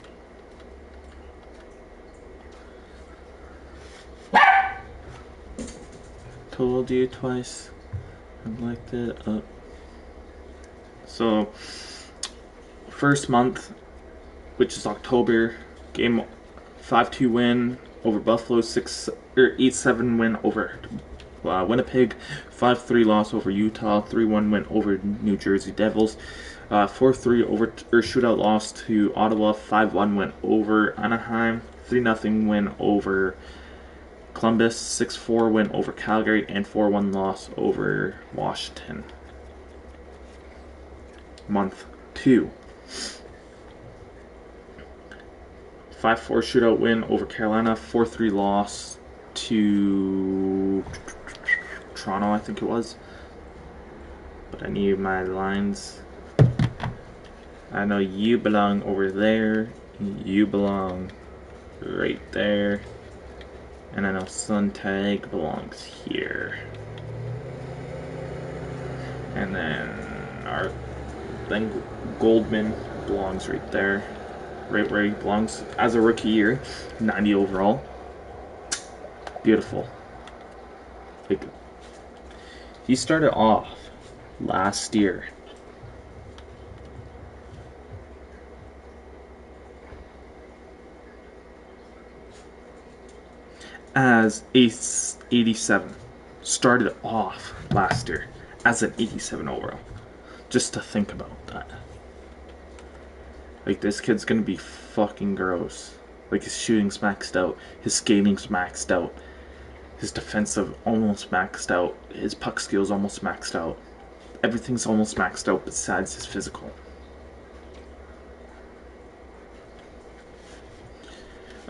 Told you twice. I liked it up. So, first month, which is October, game 5-2 win over Buffalo, 8-7 win over Winnipeg, 5-3 loss over Utah, 3-1 win over New Jersey Devils, 4-3 shootout loss to Ottawa, 5-1 win over Anaheim, 3-0 win over Columbus, 6-4 win over Calgary, and 4-1 loss over Washington. Month 2. 5-4 shootout win over Carolina, 4-3 loss to Toronto, I think it was. But I need my lines. I know you belong over there. You belong right there. And I know Suntag belongs here. And then Goldman belongs right there. Right where he belongs as a rookie year. 90 overall. Beautiful. Like, he started off last year as Ace 87. Started off last year as an 87 overall. Just to think about that. Like, this kid's gonna be fucking gross. Like, his shooting's maxed out. His skating's maxed out. His defensive almost maxed out. His puck skills almost maxed out. Everything's almost maxed out besides his physical.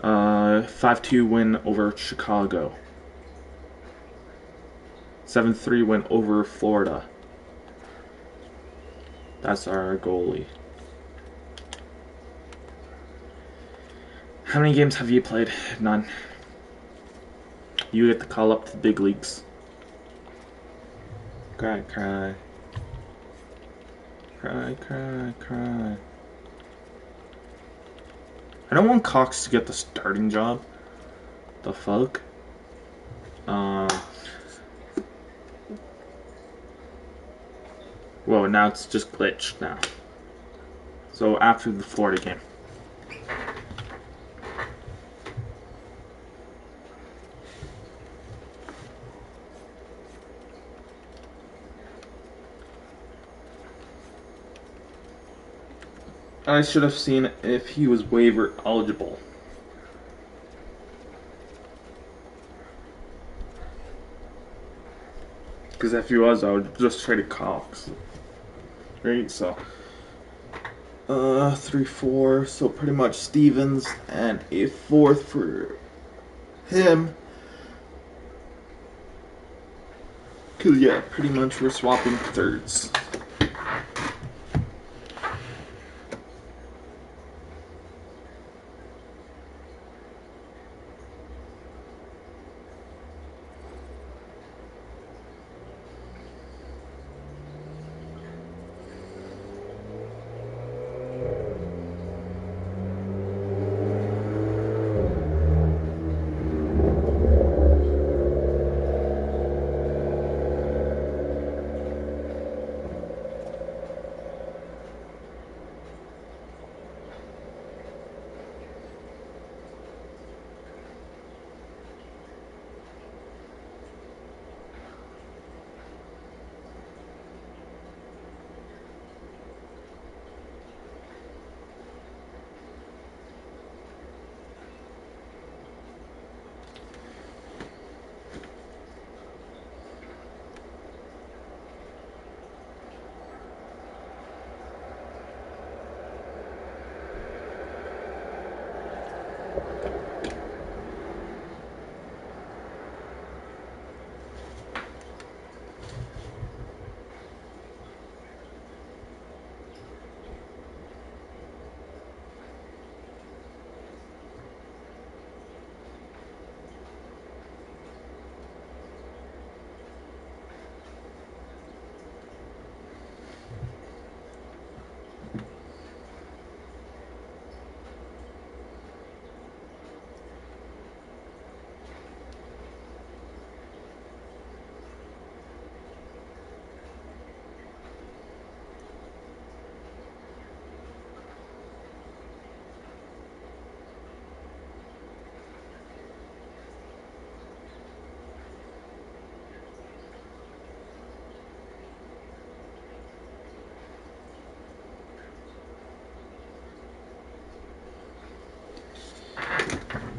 5-2 win over Chicago. 7-3 win over Florida. That's our goalie. How many games have you played? None. You get to call up to the big leagues. Cry, cry. Cry, cry, cry. I don't want Cox to get the starting job. The fuck? Well, now it's just glitched now. So after the Florida game. I should have seen if he was waiver eligible. Because if he was, I would just trade Cox. Right, so 3-4, so pretty much Stevens and a 4th for him. Cause yeah, pretty much we're swapping thirds.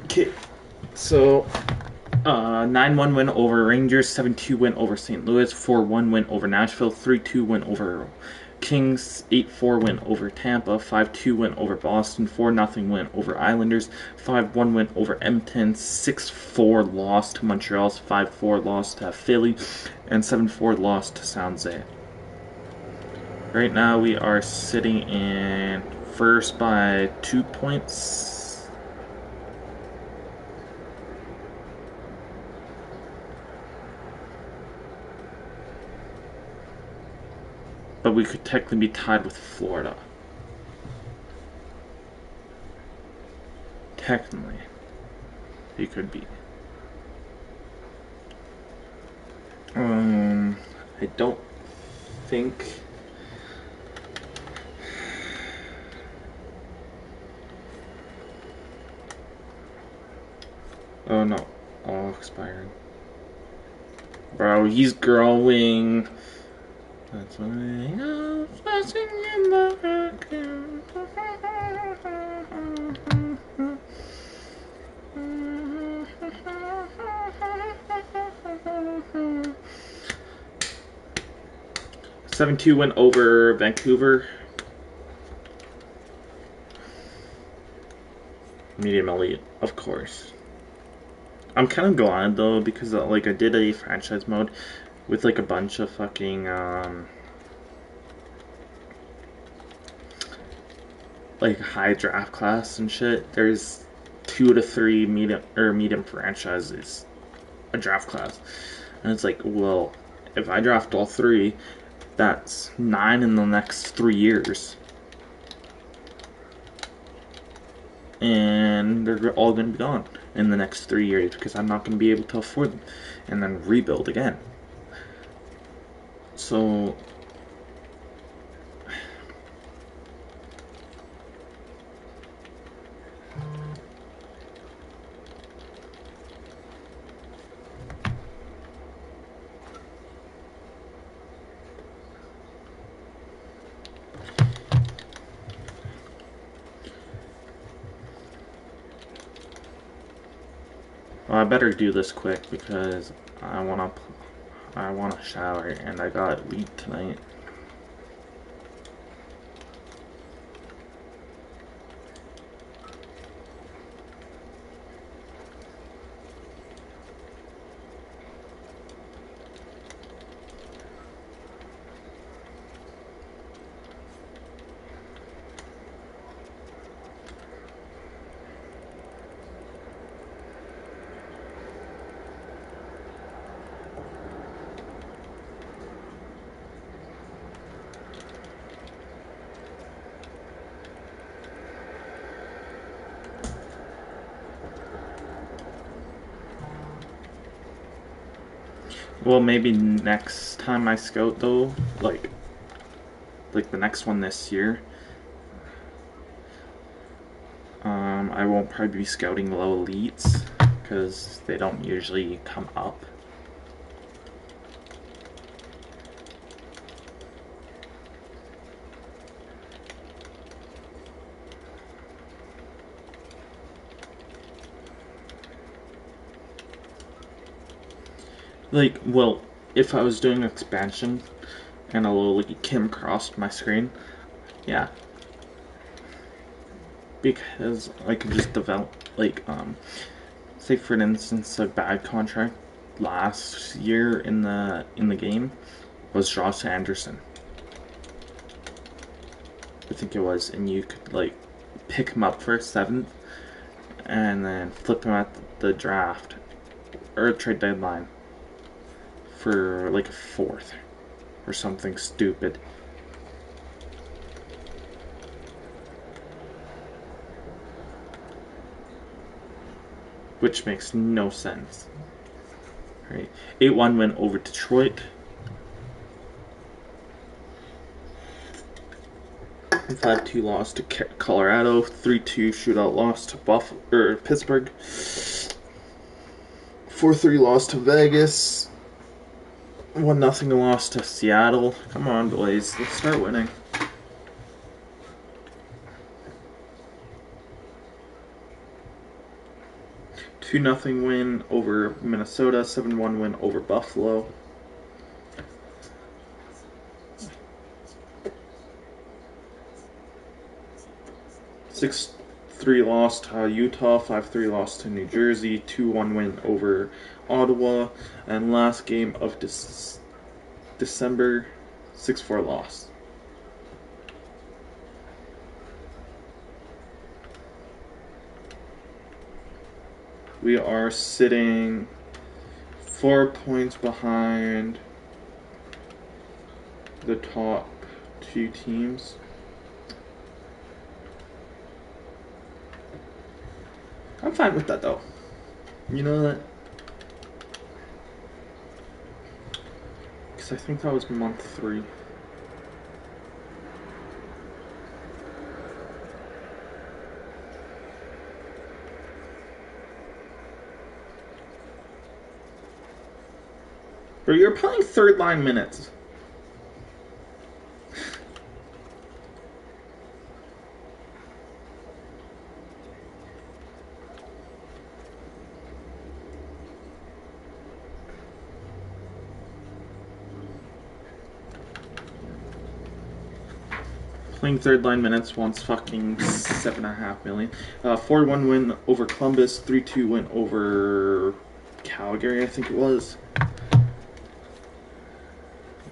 Okay, so 9-1 win over Rangers, 7-2 win over St. Louis, 4-1 win over Nashville, 3-2 win over Kings, 8-4 win over Tampa, 5-2 win over Boston, 4-0 win over Islanders, 5-1 win over Edmonton, 6-4 loss to Montreal, 5-4 loss to Philly, and 7-4 loss to San Jose. Right now we are sitting in first by 2 points. But we could technically be tied with Florida. Technically. We could be. I don't think... Oh no. All expired. Bro, he's growing. That's why I'm flashing in the vacuum. 7-2 win over Vancouver. Medium elite, of course. I'm kind of glad though because like I did a franchise mode with like a bunch of fucking like high draft class and shit. There's 2 to 3 medium franchises a draft class, and it's like, well, if I draft all 3, that's 9 in the next 3 years, and they're all going to be gone in the next 3 years because I'm not going to be able to afford them, and then rebuild again. So well, I better do this quick because I wanna shower and I got lead tonight. Well, maybe next time I scout though, like the next one this year, I won't probably be scouting low elites because they don't usually come up. Like, well, if I was doing expansion and a little like Kim crossed my screen, yeah. because I could just develop, like, say for instance, a bad contract last year in the game was Josh Anderson. I think it was, and you could like pick him up for a 7th and then flip him at the draft or trade deadline for like a 4th or something stupid. Which makes no sense. Right. 8-1 win over Detroit. 5-2 loss to Colorado. 3-2 shootout loss to Pittsburgh. 4-3 loss to Vegas. 1-0 loss to Seattle. Come on, boys. Let's start winning. Two 2-0 win over Minnesota. 7-1 win over Buffalo. 6-3 loss to Utah. 5-3 loss to New Jersey. 2-1 win over Ottawa. And last game of December, 6-4 loss. We are sitting 4 points behind the top 2 teams. I'm fine with that though. You know that? Because I think that was month 3. Bro, you're playing third line minutes. Playing third line minutes wants fucking $7.5 million. 4-1 win over Columbus. 3-2 win over Calgary, I think it was.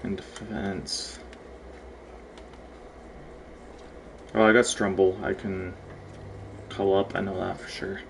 And defense. Oh, I got Strumble. I can call up. I know that for sure.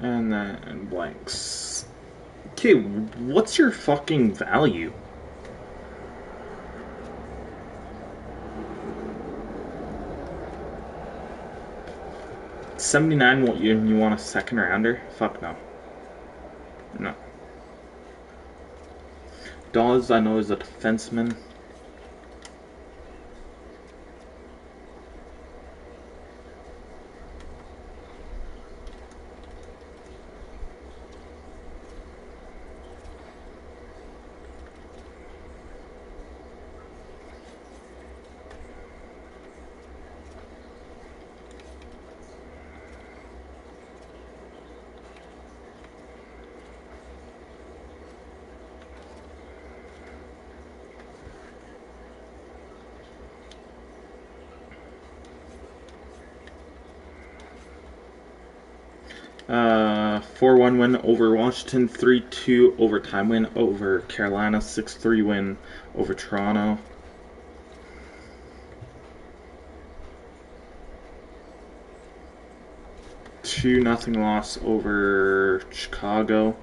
And then blanks. Okay, what's your fucking value? $79. What you want a second rounder? Fuck no. No. Dawes, I know, is a defenseman. Uh, 4-1 win over Washington, 3-2 overtime win over Carolina, 6-3 win over Toronto. Two nothing loss over Chicago.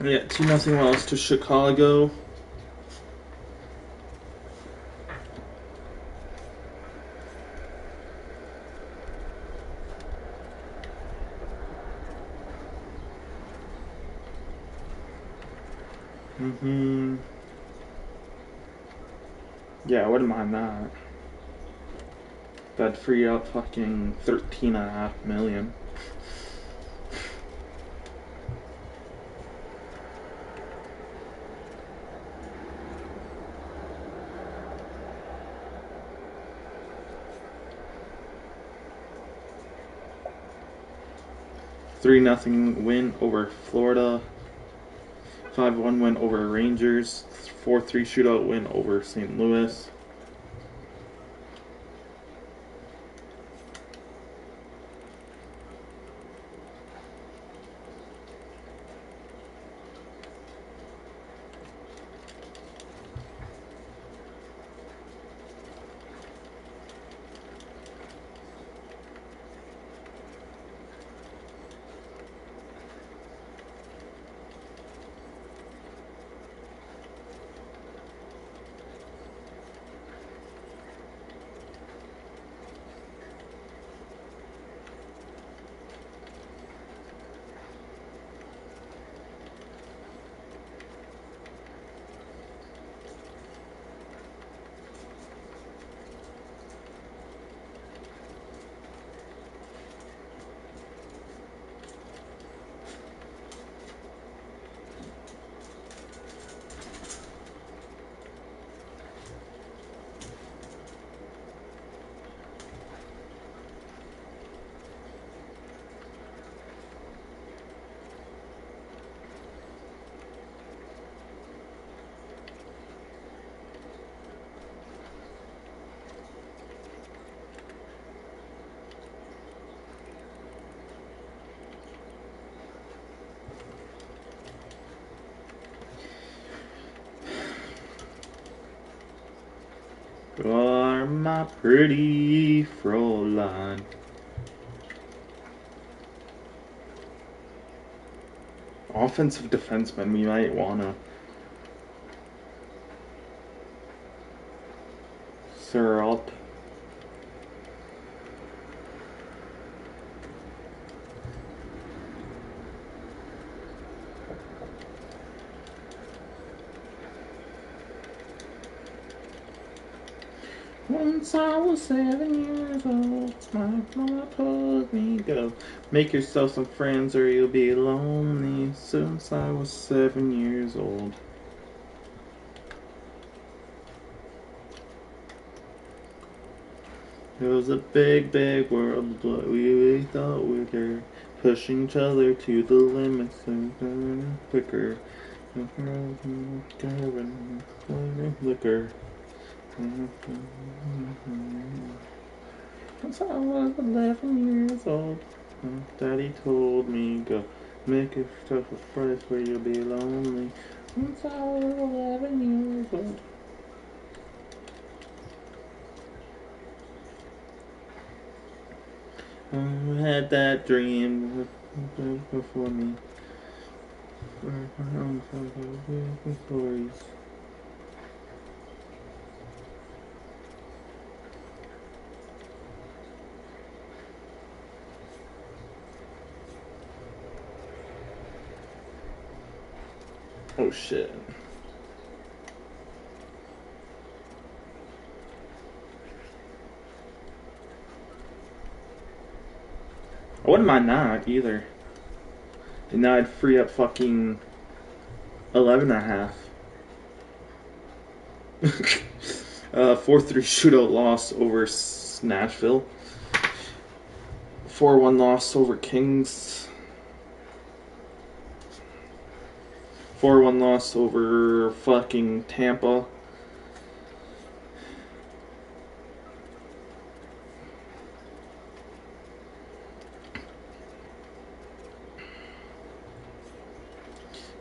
Yeah, 2-0 loss to Chicago. Yeah, I wouldn't mind that. That'd free up fucking 13.5 million. Three nothing win over Florida. 5-1 win over Rangers. 4-3 shootout win over St. Louis. You are my pretty Fräulein. Offensive defenseman, we might wanna. Syrup. Once I was 7 years old, my mama told me, go make yourself some friends or you'll be lonely. Since I was 7 years old. It was a big, big world, but we thought we were pushing each other to the limits and quicker. Liquor. Once I was 11 years old, Daddy told me, go make yourself a friend where you'll be lonely. Once I was 11 years old. I had that dream before me. Stories. Oh shit. I wouldn't mind that either. And now I'd free up fucking 11.5. 4-3 shootout loss over Nashville. 4-1 loss over Kings. 4-1 loss over fucking Tampa.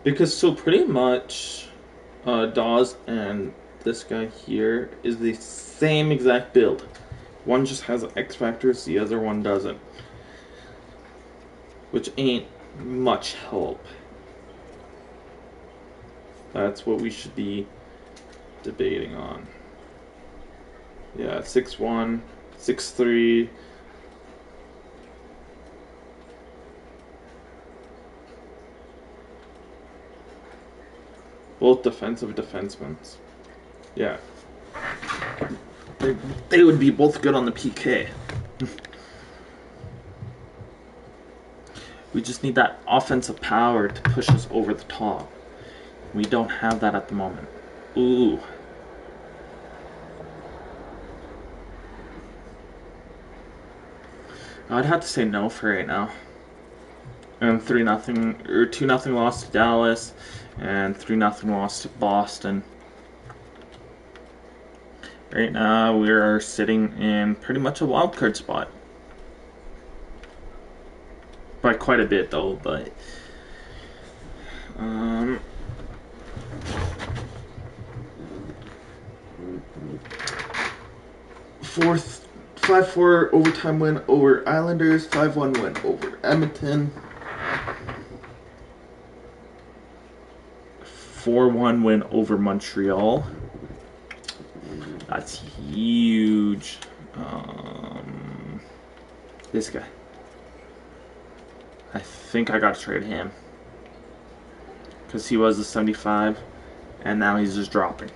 Because so pretty much Dawes and this guy here is the same exact build. One just has X factors, the other one doesn't. Which ain't much help. That's what we should be debating on. Yeah, 6-1, 6-3. Both defensive defensemen. Yeah. They would be both good on the PK. We just need that offensive power to push us over the top. We don't have that at the moment. Ooh. I'd have to say no for right now. And 3-0 or 2-0 loss to Dallas, and 3-0 loss to Boston. Right now, we are sitting in pretty much a wild card spot. By quite a bit, though, but fourth 5-4 overtime win over Islanders, 5-1 win over Edmonton, 4-1 win over Montreal. That's huge. This guy. I think I gotta trade him. Because he was a 75, and now he's just dropping.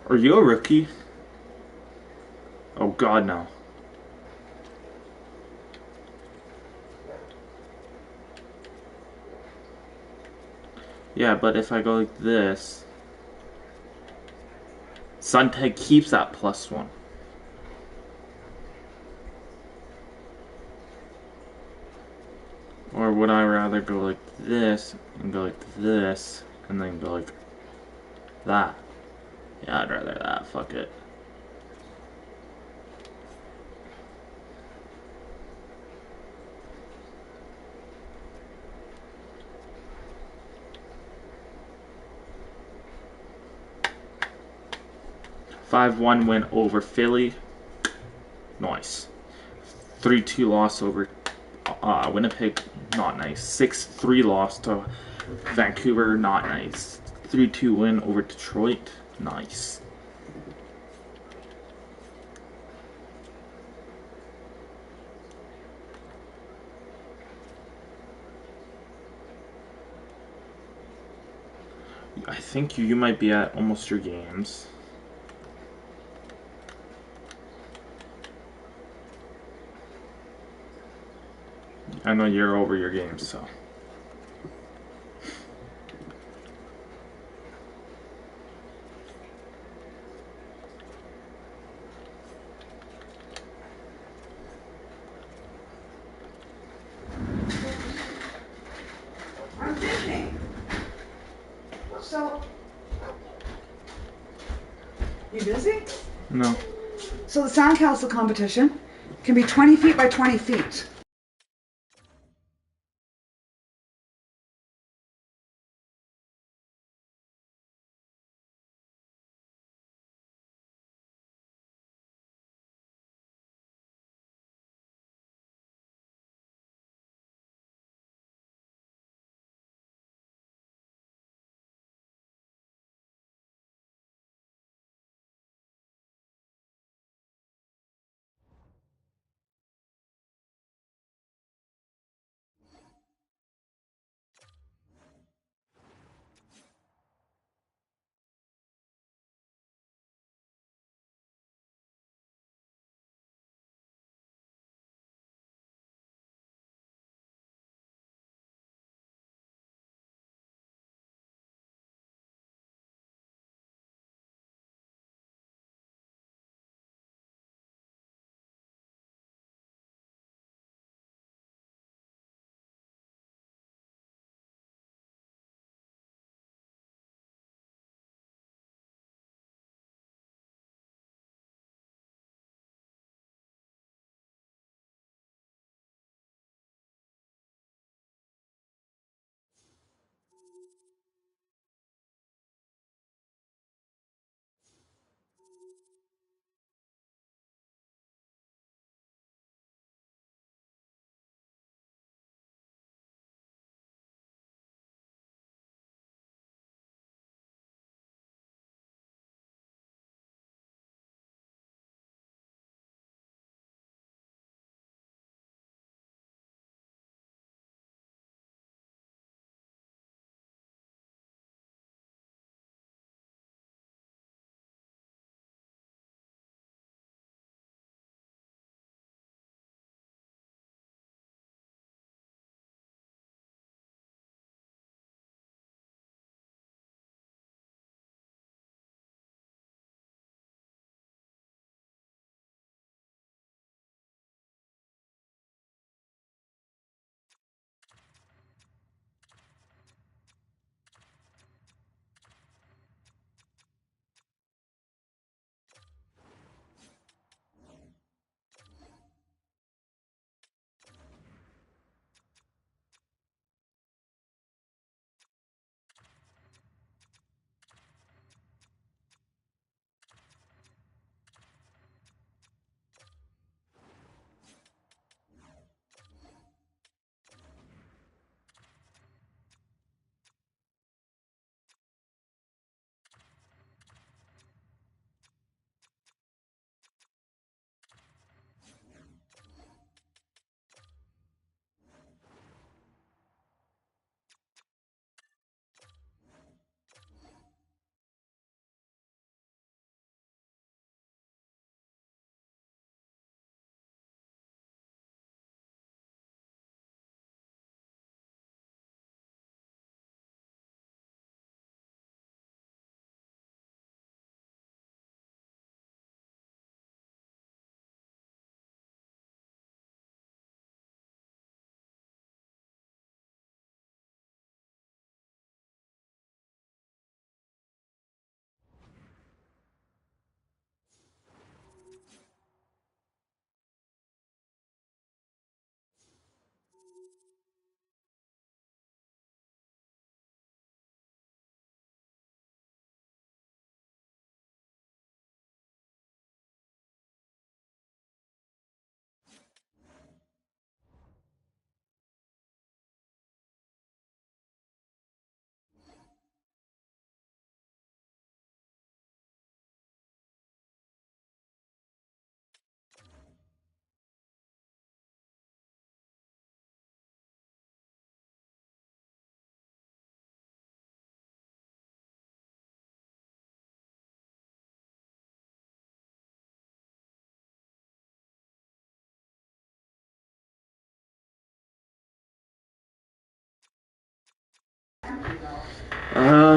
Are you a rookie? Oh god, no. Yeah, but if I go like this, Suntag keeps that +1. Or would I rather go like this, and go like this, and then go like that? Yeah, I'd rather that. Fuck it. Five-one win over Philly. Nice. 3-2 loss over Winnipeg. Not nice. 6-3 loss to Vancouver. Not nice. 3-2 win over Detroit. Nice. I think you might be at almost your games. I know you're over your games, so. I'm thinking. So, you busy? No. So the sandcastle competition can be 20 feet by 20 feet.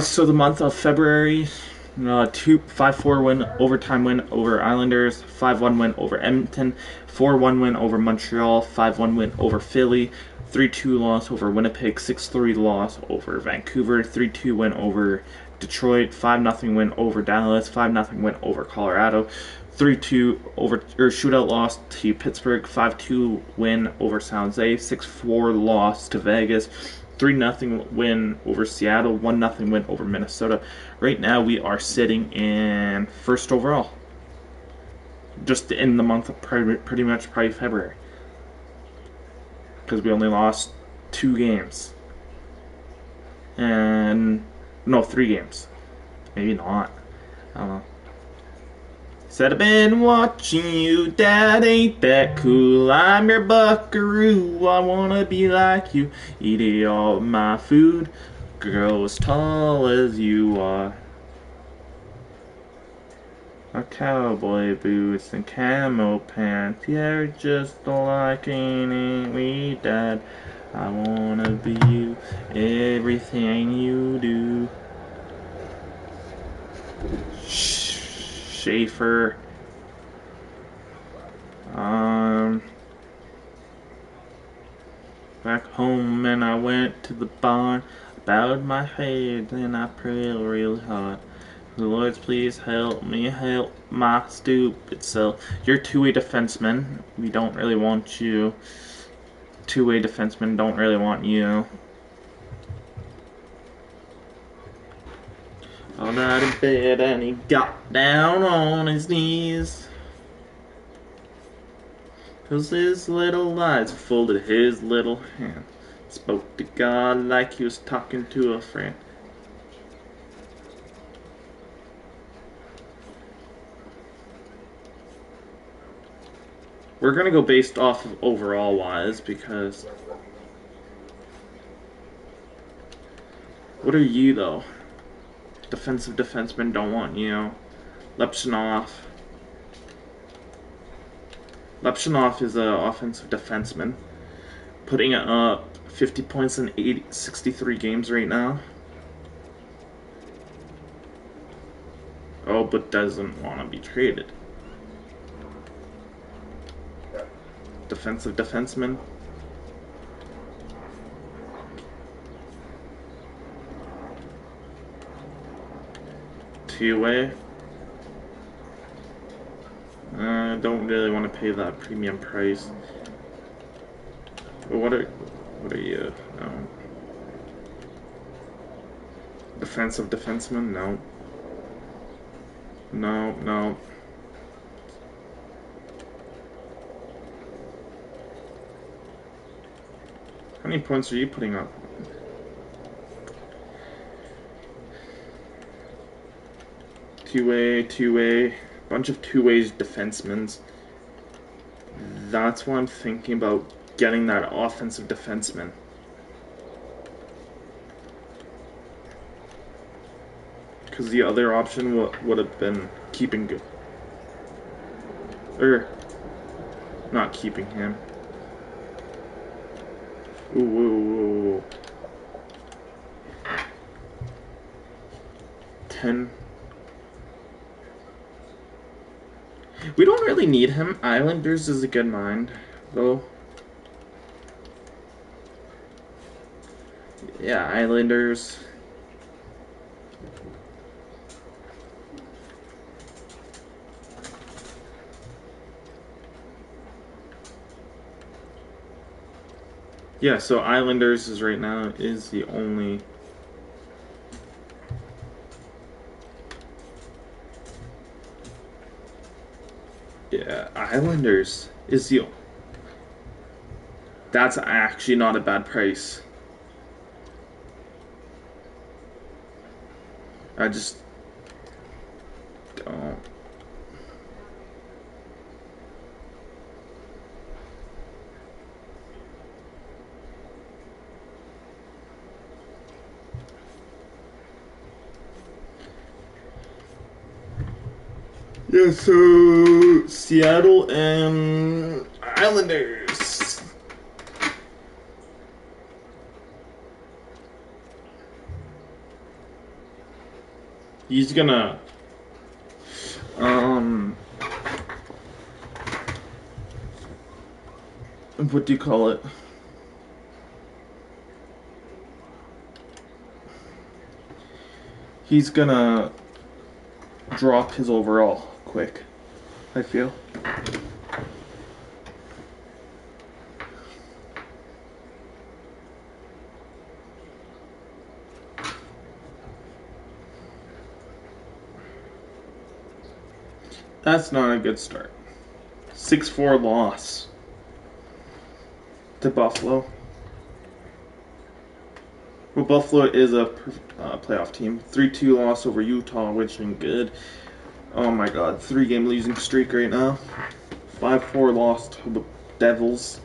So the month of February, 5-4 win, overtime win over Islanders, 5-1 win over Edmonton, 4-1 win over Montreal, 5-1 win over Philly, 3-2 loss over Winnipeg, 6-3 loss over Vancouver, 3-2 win over Detroit, 5-0 win over Dallas, 5-0 win over Colorado, 3-2 over shootout loss to Pittsburgh, 5-2 win over San Jose, 6-4 loss to Vegas, 3-0 win over Seattle, 1-0 win over Minnesota. Right now we are sitting in first overall. Just in the month of pretty much February. Because we only lost 2 games. And no, 3 games. Maybe not. I don't know. Said I've been watching you, Dad, ain't that cool? I'm your buckaroo, I wanna be like you. Eat all my food, grow as tall as you are. A cowboy boots and camo pants, you're just like ain't we, Dad? I wanna be you, everything you do. Schaefer. Back home and I went to the barn, bowed my head and I prayed real hard. Lord, please help me, help my stupid self. You're a two-way defenseman. We don't really want you. Two-way defenseman don't really want you. All night in bed and he got down on his knees. 'Cause his little eyes folded his little hand. Spoke to God like he was talking to a friend. We're gonna go based off of overall wise because... What are you though? Defensive defensemen don't want you. Lepshinov is an offensive defenseman, putting up 50 points in 63 games right now. Oh, but doesn't want to be traded. Defensive defenseman. Two-way. Don't really want to pay that premium price. But what are you? No. Defensive defenseman? No. No. How many points are you putting up? Two-way. Bunch of two-ways defensemen. That's why I'm thinking about getting that offensive defenseman. Because the other option would have been keeping good. Or not keeping him. Ooh. 10. We don't really need him. Islanders is a good mind, though. Yeah, Islanders. Yeah, so Islanders is right now is the only... Yeah, Islanders is the... That's actually not a bad price. I just don't... Yeah, so Seattle and Islanders. He's gonna what do you call it? He's gonna drop his overall quick, I feel. That's not a good start. 6-4 loss to Buffalo. Well, Buffalo is a playoff team. 3-2 loss over Utah, which ain't good. Oh my god, 3-game losing streak right now. 5-4 loss to the Devils.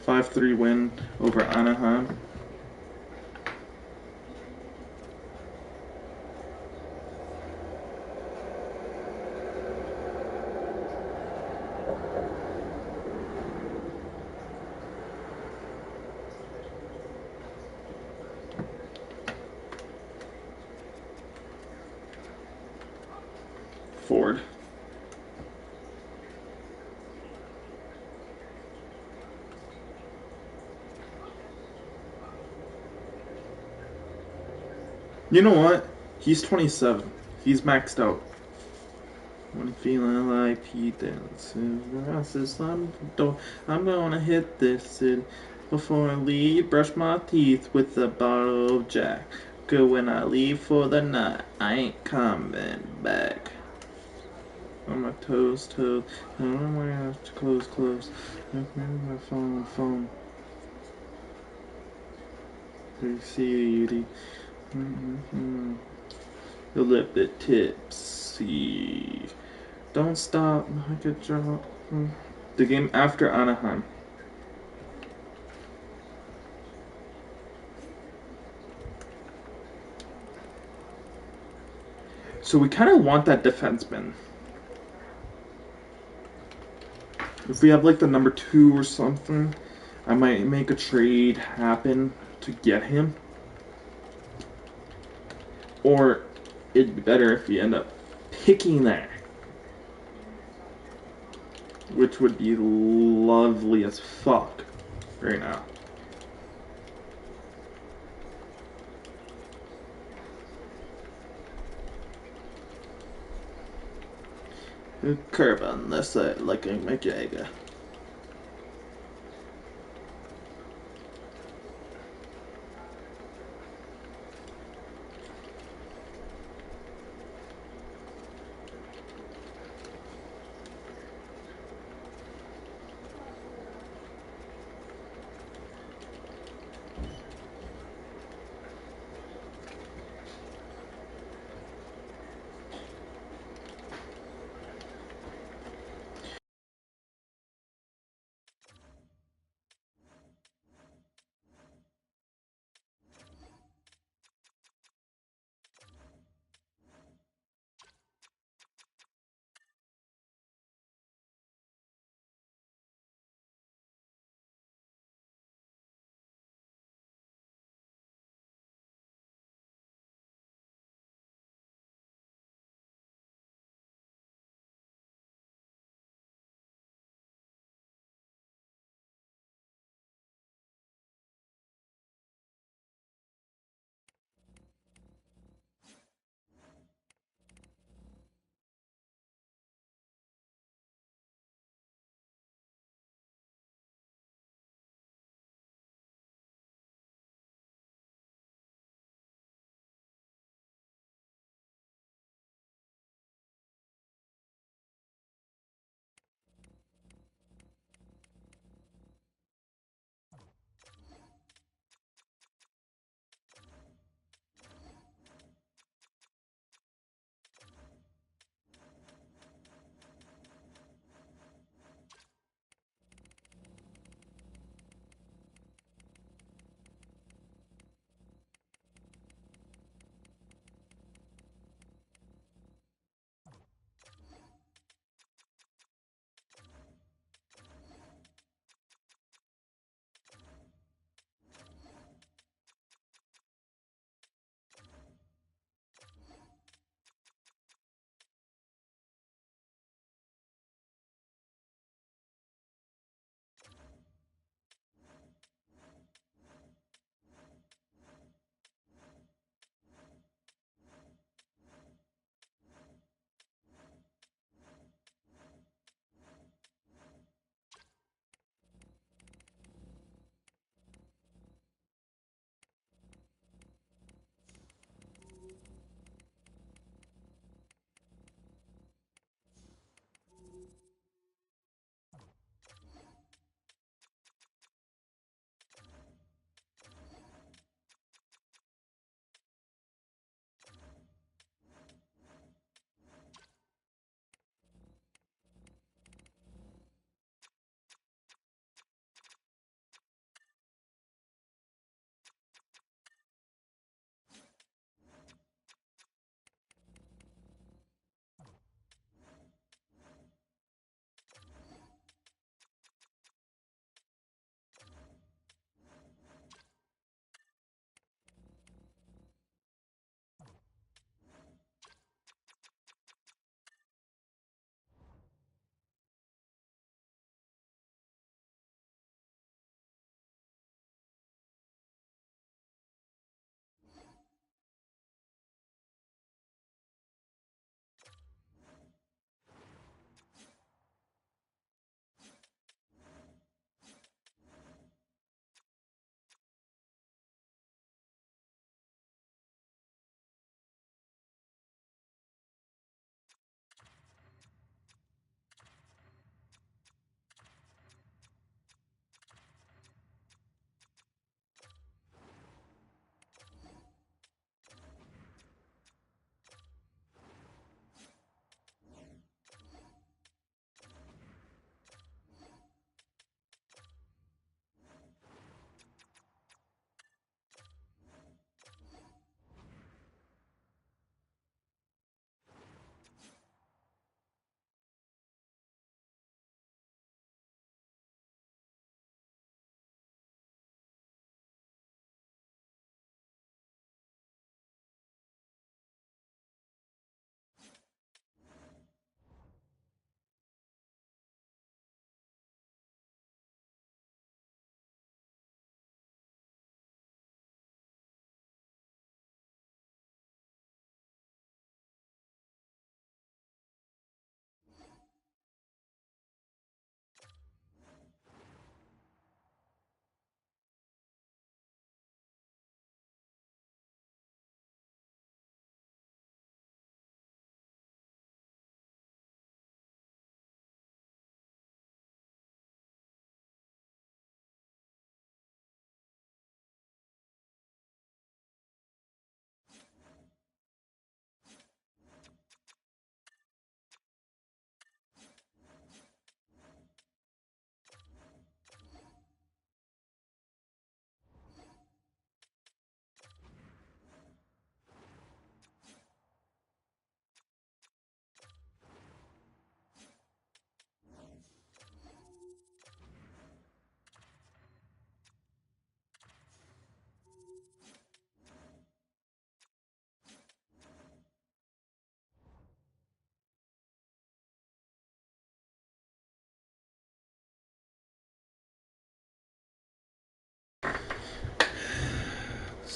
(5-3) win over Anaheim. Ford. You know what? He's 27. He's maxed out. When feeling like Pete Davidson, I'm gonna hit this city. Before I leave, brush my teeth with a bottle of Jack. Good when I leave for the night, I ain't coming back. On my toes, I don't know my ass, close. My phone. You see, Edie. The lip that tipsy. Don't stop, like a drop. The game after Anaheim. So we kind of want that defenseman. If we have like the number 2 or something, I might make a trade happen to get him. Or it'd be better if we end up picking that. Which would be lovely as fuck right now. Curve on this side like a McJagger.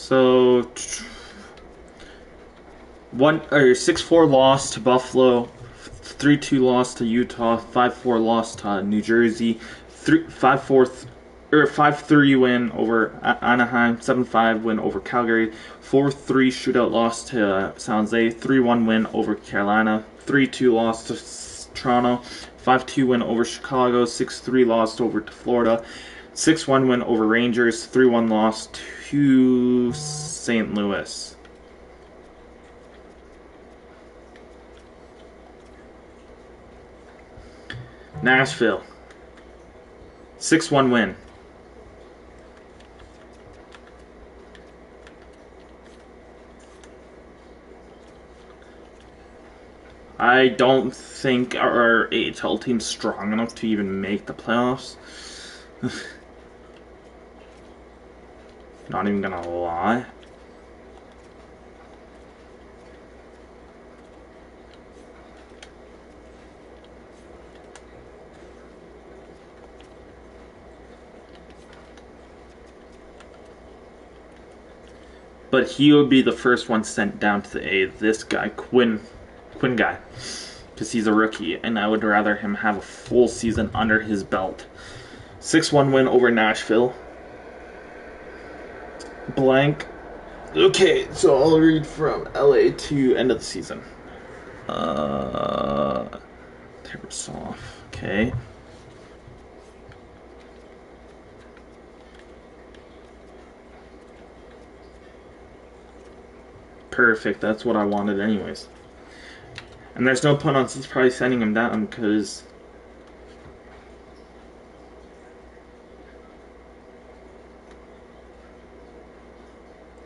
So 6-4 loss to Buffalo, 3-2 loss to Utah, 5-4 loss to New Jersey, 5-3 win over Anaheim, 7-5 win over Calgary, 4-3 shootout loss to San Jose, 3-1 win over Carolina, 3-2 loss to Toronto, 5-2 win over Chicago, 6-3 loss over to Florida, 6-1 win over Rangers, 3-1 loss to St. Louis. Nashville, 6-1 win. I don't think our AHL team's strong enough to even make the playoffs. Not even gonna lie. But he would be the first one sent down to the A. This guy, Quinn guy. Because he's a rookie, and I would rather him have a full season under his belt. 6-1 win over Nashville. Blank. Okay, so I'll read from LA to end of the season. Tarasov. Okay. Perfect, that's what I wanted anyways. And there's no point on probably sending him down because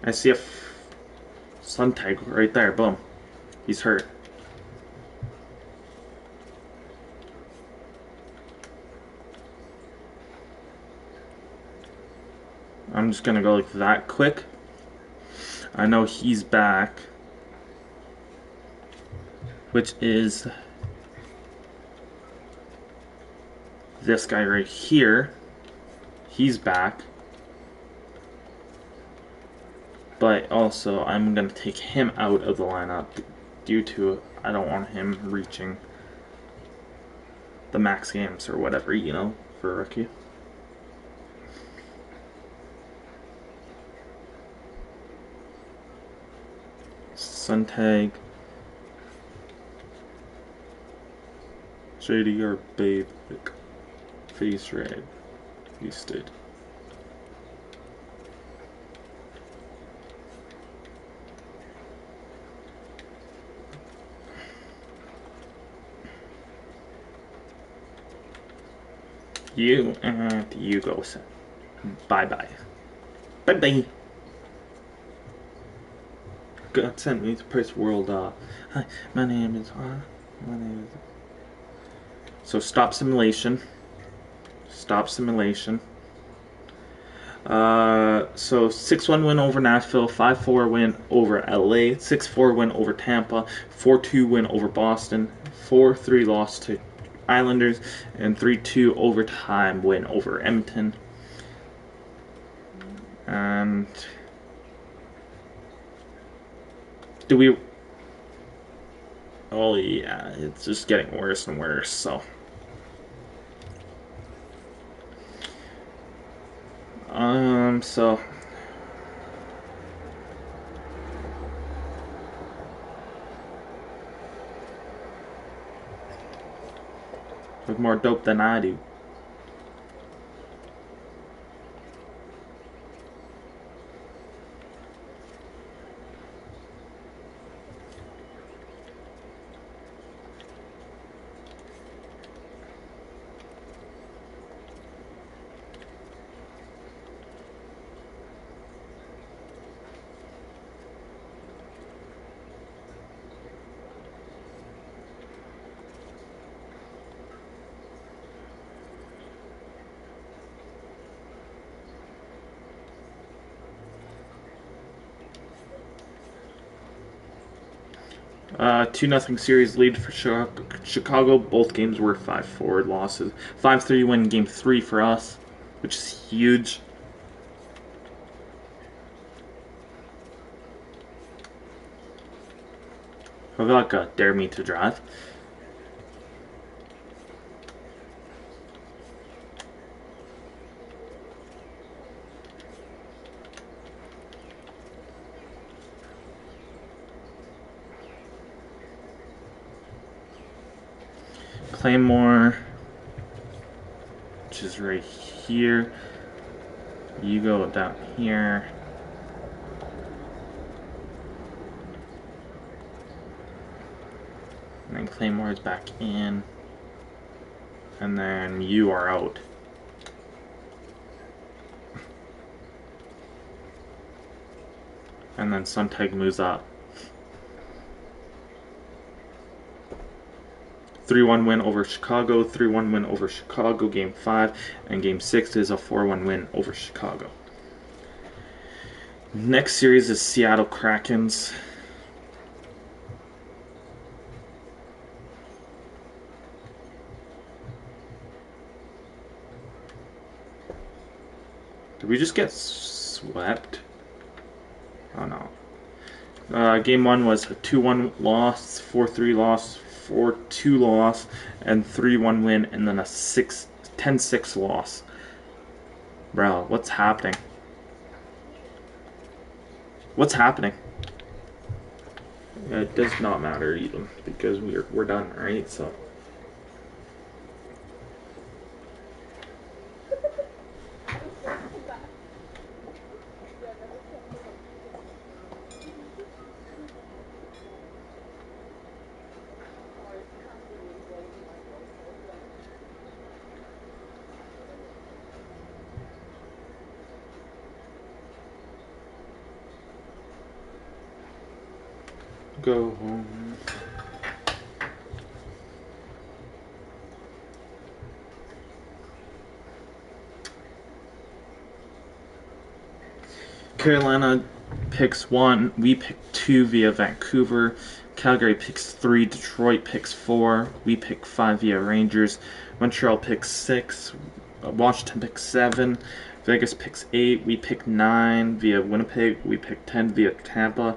I see a sun tag right there. Boom. He's hurt. I'm just gonna go like that quick. I know he's back, which is this guy right here. He's back. But also, I'm going to take him out of the lineup due to I don't want him reaching the max games or whatever, you know, for a rookie. Suntag. JDR Babe. Face red. Wasted. You and you go, son. Bye-bye. Bye-bye. God sent me to Price World. Hi, my name is... So stop simulation. Stop simulation. So 6-1 win over Nashville, 5-4 win over LA, 6-4 win over Tampa, 4-2 win over Boston, 4-3 loss to Islanders, and 3-2 overtime win over Edmonton. And do we... Oh yeah, it's just getting worse and worse, so... So... Look more dope than I do. Uh, 2-0 series lead for Chicago. Both games were 5-4 losses. 5-3 win game 3 for us, which is huge. Vodka, dare me to drive. Claymore, which is right here. You go down here. And then Claymore is back in. And then you are out. And then Suntag moves up. 3-1 win over Chicago, 3-1 win over Chicago, Game 5, and Game 6 is a 4-1 win over Chicago. Next series is Seattle Krakens. Did we just get swept? Oh no. Game 1 was a 2-1 loss, 4-3 loss, 4-2 loss, and 3-1 win, and then a 10-6 loss. Bro, what's happening? What's happening? It does not matter even, because we're done, right? So go home. Carolina picks 1. We pick 2 via Vancouver. Calgary picks 3. Detroit picks 4. We pick 5 via Rangers. Montreal picks 6. Washington picks 7. Vegas picks 8. We pick 9 via Winnipeg. We pick 10 via Tampa.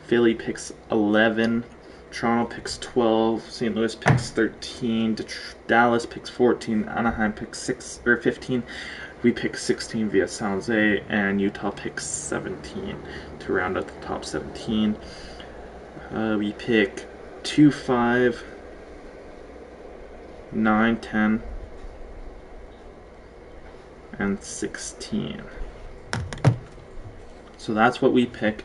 Philly picks 11. Toronto picks 12. St. Louis picks 13. Dallas picks 14. Anaheim picks 15. We pick 16 via San Jose, and Utah picks 17 to round out the top 17. We pick 2, 5, 9, 10, and 16. So that's what we pick.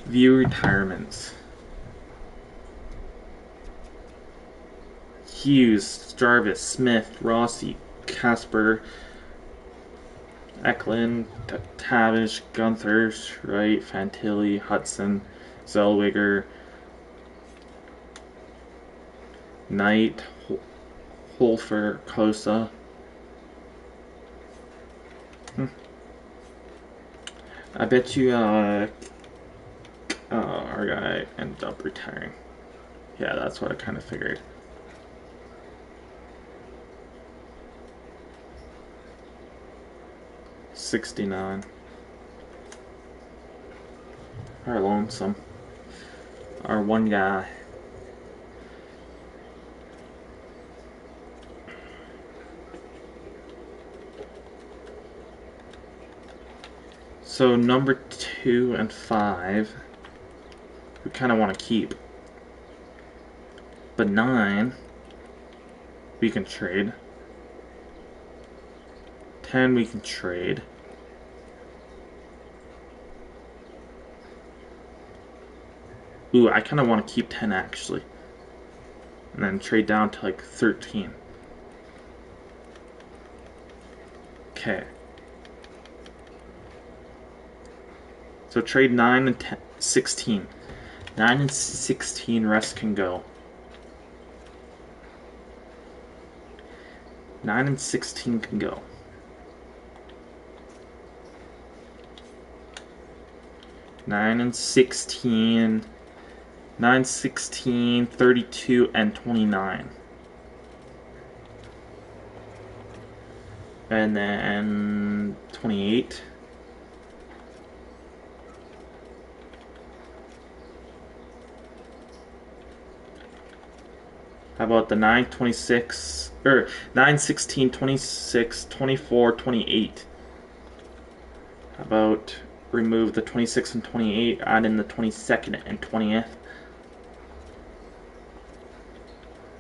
View retirements. Hughes, Jarvis, Smith, Rossi, Casper, Eklund, Tavish, Gunther, Wright, Fantilli, Hudson, Zellweger, Knight, Holfer, Kosa. I bet you our guy ended up retiring. Yeah, that's what I kind of figured. $69. Our lonesome. Our one guy. So number 2 and 5, we kind of want to keep. But 9, we can trade. 10, we can trade. Ooh, I kind of want to keep 10 actually. And then trade down to like 13. Okay. So trade 9 and 10, 16. 9 and 16, rest can go. 9 and 16 can go. 9 and 16, 9, 16, 32, and 29. And then 28. How about the 9, 26, or 9, 16, 26, 24, 28? How about remove the 26 and 28, add in the 22nd and 20th?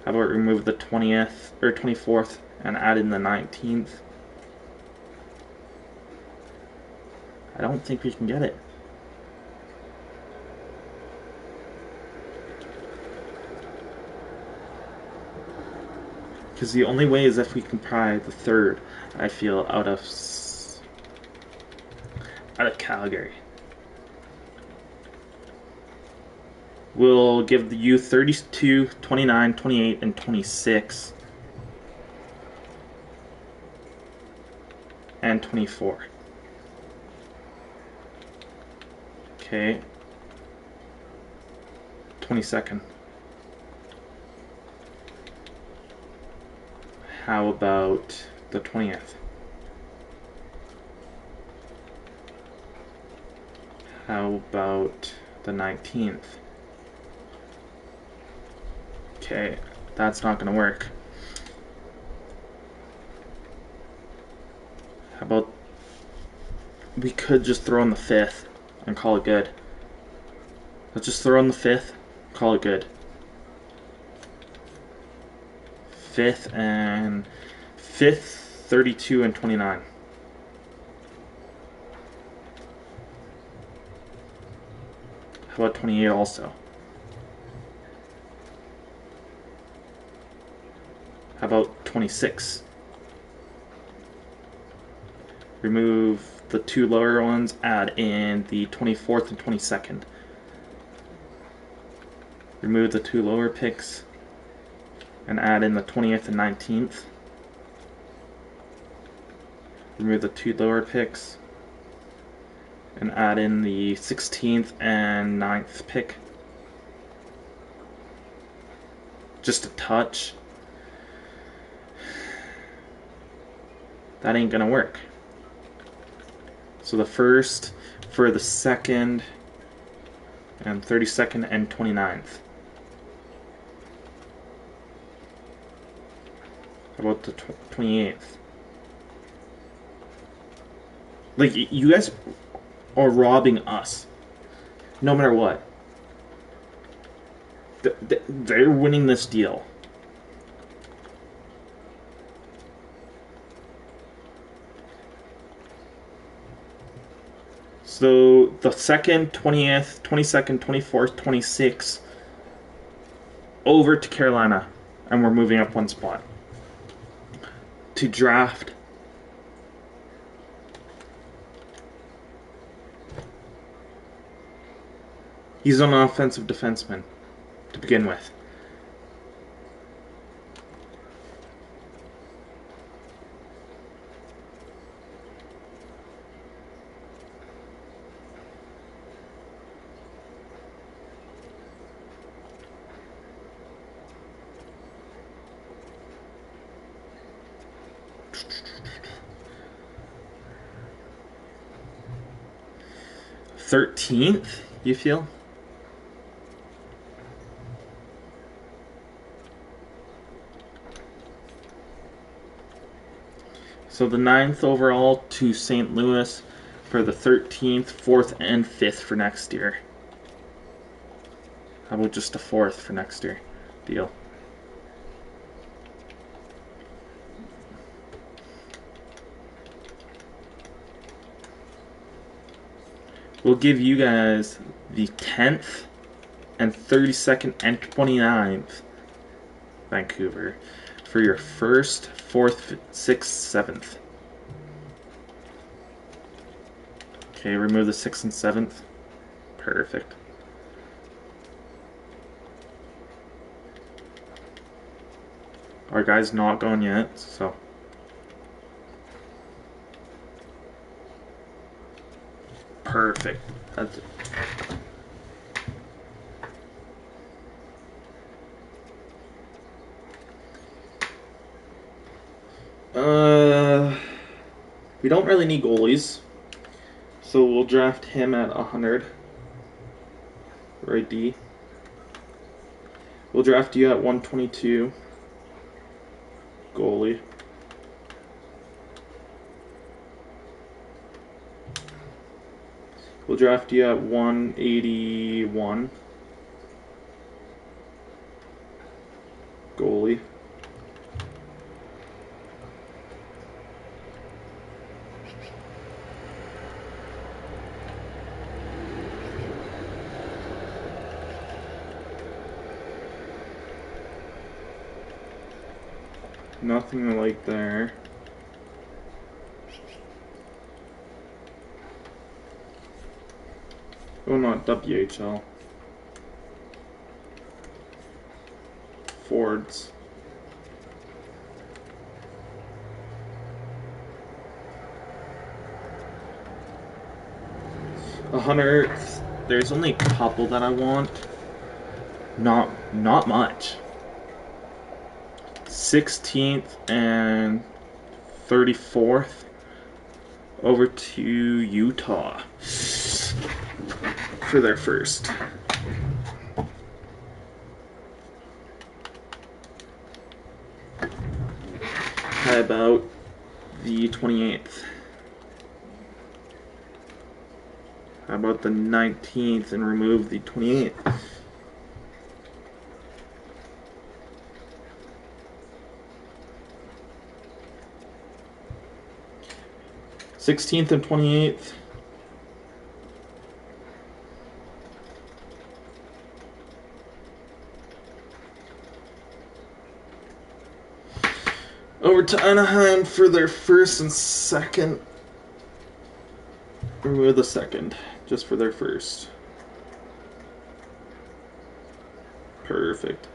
How about remove the 20th or 24th and add in the 19th? I don't think we can get it. Because the only way is if we can pry the 3rd, I feel, out of Calgary. We'll give you 32, 29, 28, and 26. And 24. Okay. 22nd. How about the 20th? How about the 19th? Okay, that's not going to work. How about we could just throw in the 5th and call it good. Let's just throw in the 5th, call it good. 5th and 5th, 32 and 29. How about 28 also? How about 26? Remove the 2 lower ones, add in the 24th and 22nd. Remove the 2 lower picks and add in the 20th and 19th. Remove the 2 lower picks and add in the 16th and 9th pick. Just a touch. That ain't gonna work. So the 1st for the 2nd and 32nd and 29th. How about the 28th? Like, you guys are robbing us. No matter what. They're winning this deal. So the 2nd, 20th, 22nd, 24th, 26th over to Carolina, and we're moving up 1 spot to draft he's an offensive defenseman to begin with. $13th, you feel? So the 9th overall to St. Louis for the 13th, 4th, and 5th for next year. How about just a 4th for next year? Deal. We'll give you guys the 10th and 32nd and 29th Vancouver for your 1st, 4th, 6th, 7th. Okay, remove the 6th and 7th. Perfect. Our guy's not gone yet, so Perfect. That's it. We don't really need goalies, so we'll draft him at 100. Right D. We'll draft you at 122. Goalie. We'll draft you at 181. Goalie. Nothing I like there. Oh, not WHL. Fords. A hunter. There's only a couple that I want. Not much. 16th and 34th over to Utah for their first. How about the 28th? How about the 19th and remove the 28th? Sixteenth and 28th. Over to Anaheim for their first and second. Remove the second, just for their first. Perfect.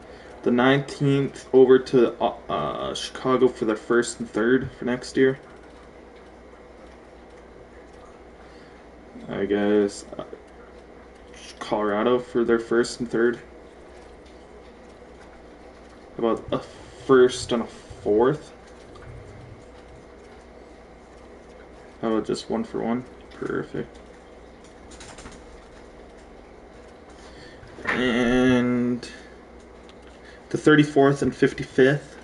The 19th over to Chicago for their first and third for next year. I guess Colorado for their first and third. How about a first and a fourth? How about just 1 for 1? Perfect. And the 34th and 55th.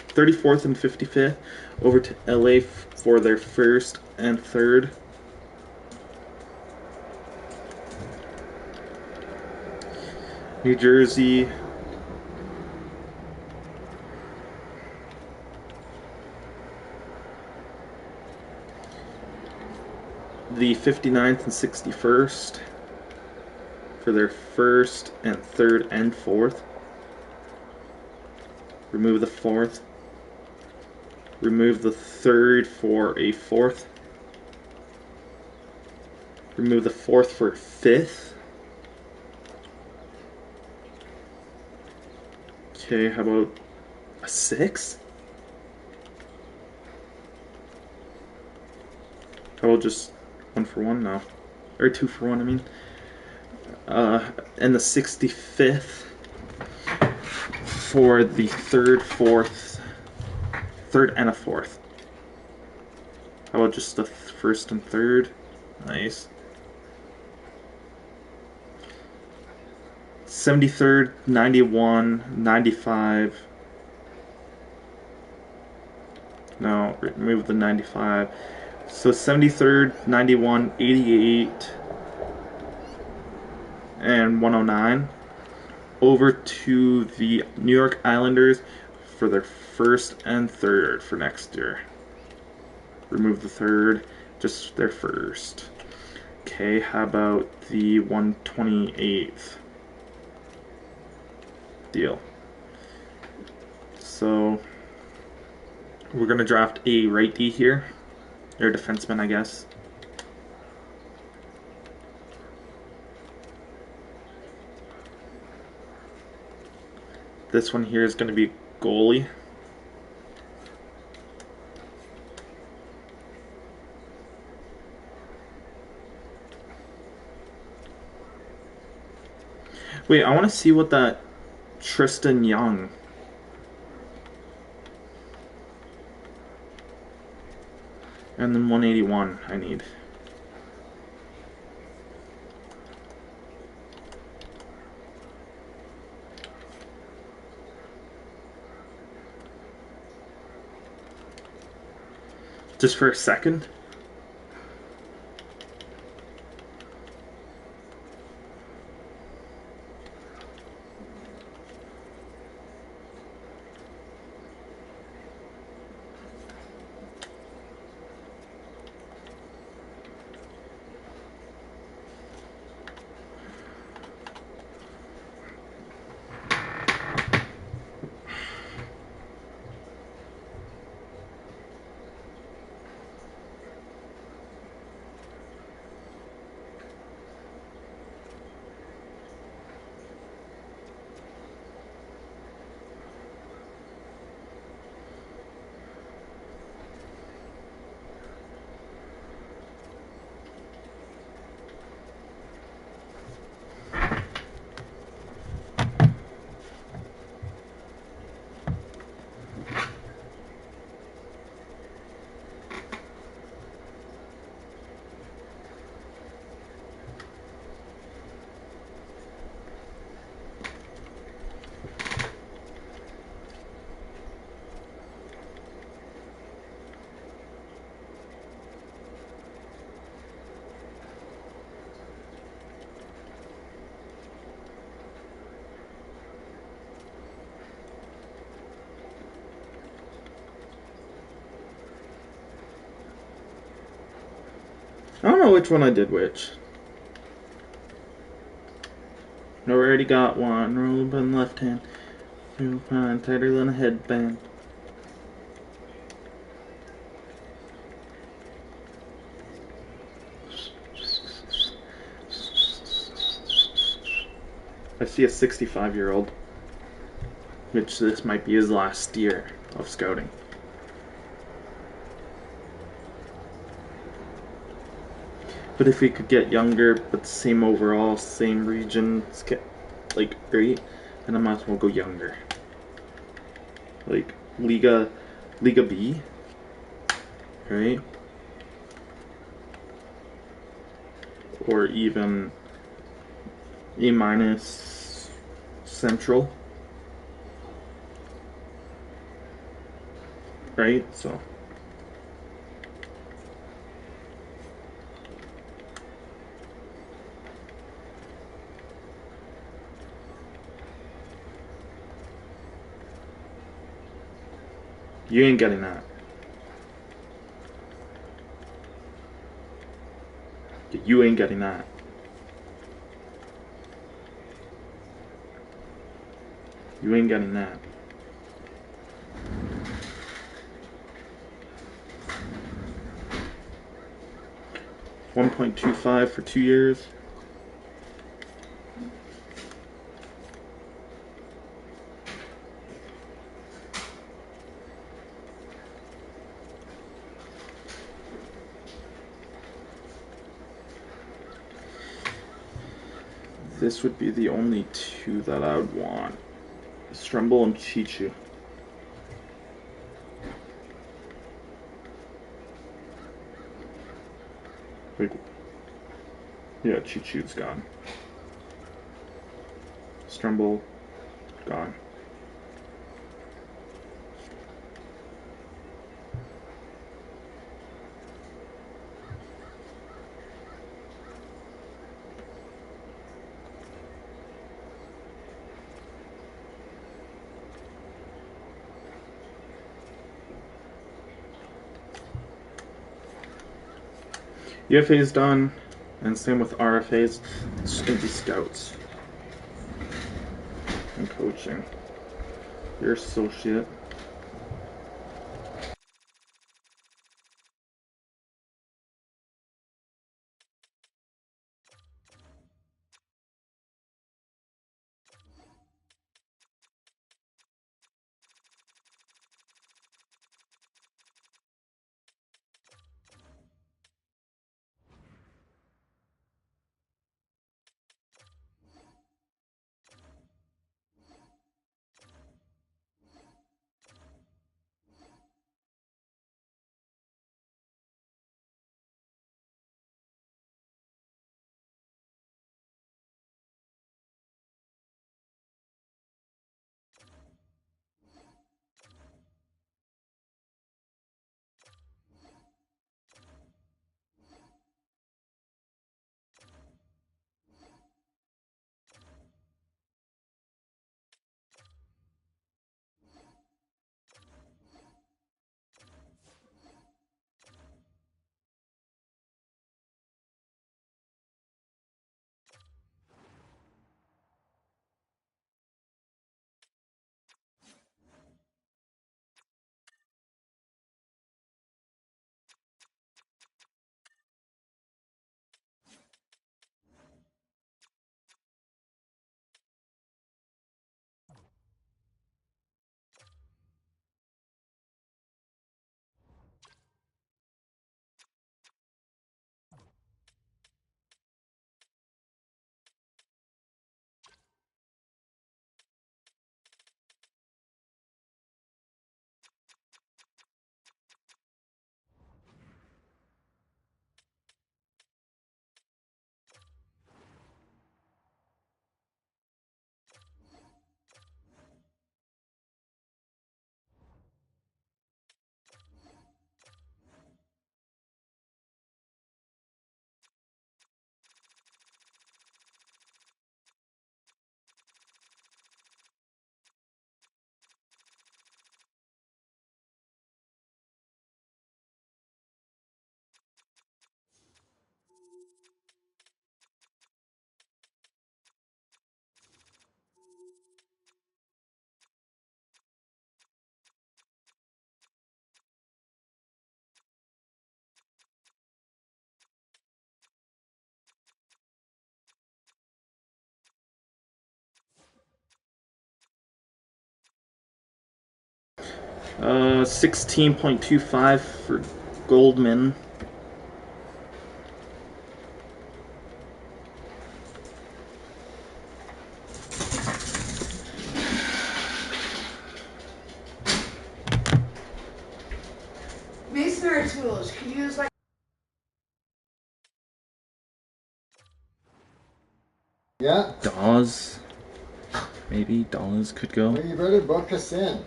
34th and 55th over to LA for their first and third. New Jersey. The 59th and 61st for their first and third and fourth. Remove the fourth. Remove the third for a fourth. Remove the fourth for a fifth. Okay, how about a 6? How about just 1 for 1 now? Or 2 for 1, I mean. And the 65th for the third and a fourth. How about just the first and third? Nice. 73rd, 91, 95. No, remove the 95. So 73rd, 91, 88, and 109. Over to the New York Islanders for their first and third for next year. Remove the third, just their first. Okay, how about the 128th? Deal. So we're gonna draft a right D here, or defenseman, I guess. This one here is gonna be goalie. Wait, I want to see what that Tristan Young. And then 181 I need. Just for a second. I don't know which one I did which. No, I already got one. Robe and left hand. Tighter than a headband. I see a 65-year-old, which this might be his last year of scouting. But if we could get younger, but same overall, same region, like great, then I might as well go younger. Like Liga B, right? Or even A minus Central, right? So. You ain't getting that. You ain't getting that. You ain't getting that. $1.25 for 2 years. This would be the only two that I would want. Strumble and Chichu. Wait. Yeah, Chichu's gone. Strumble, gone. UFA's done, and same with RFA's. It's just gonna be scouts and coaching. Your associate. 16.25 for Goldman. Masonry tools. Could you use like Yeah. Dawes. Maybe Dawes could go. Well, you better book us in.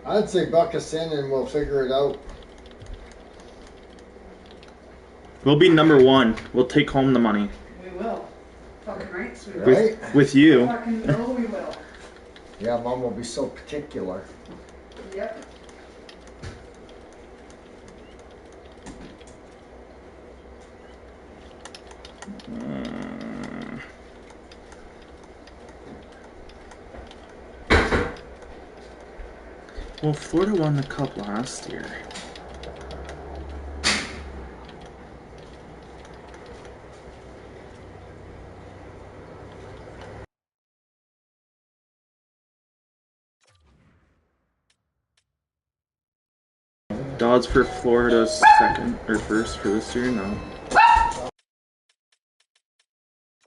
I'd say book us in and we'll figure it out. We'll be number one. We'll take home the money. we will. Fucking right, we will. Right? With you. Fucking no, we will. Yeah, Mom will be so particular. Yep. Well, Florida won the cup last year. Dodds for Florida's second or first for this year? No.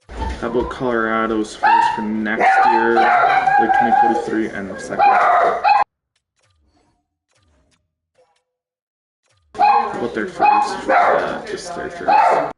How about Colorado's first for next year, like 2043, and the second? How about their first? Just their first.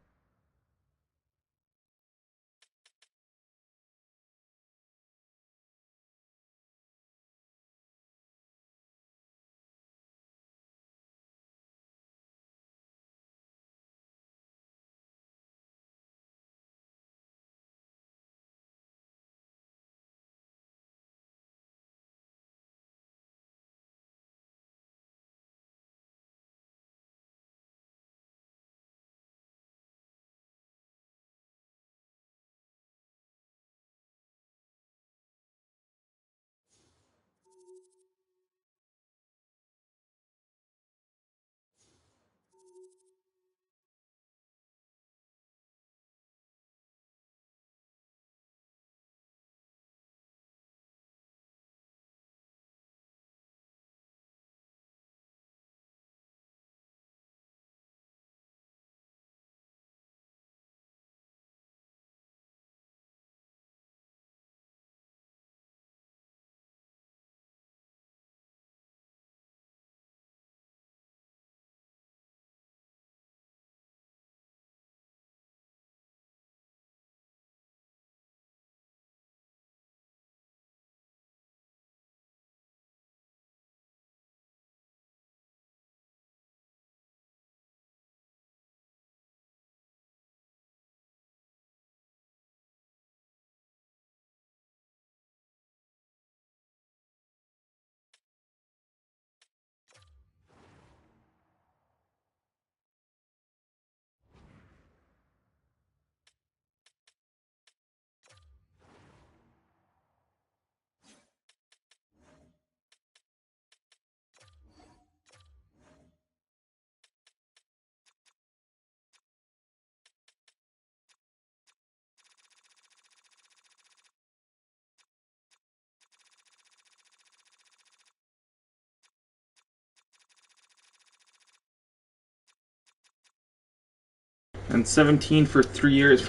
And 17 for 3 years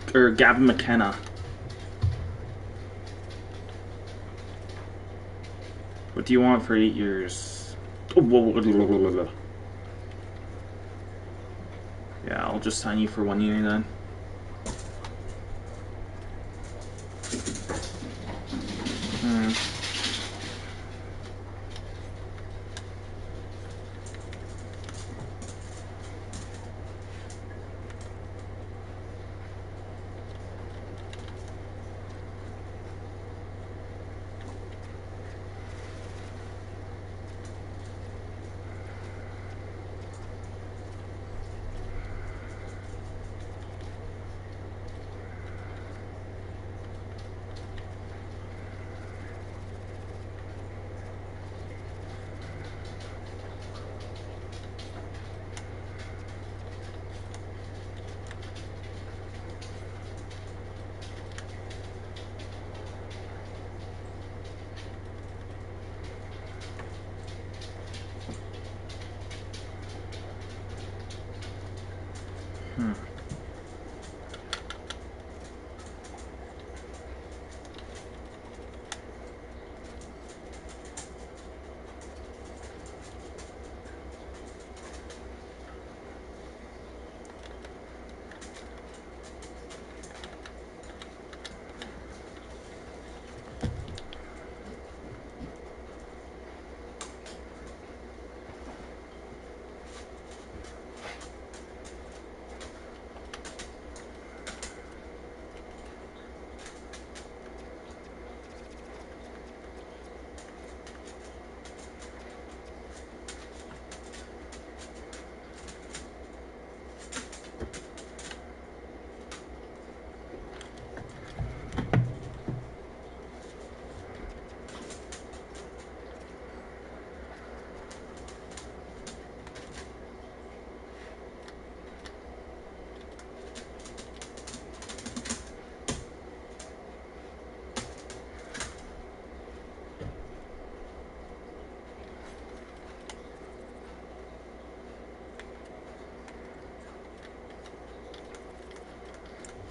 for Gavin McKenna. What do you want for 8 years? Yeah, I'll just sign you for 1 year then.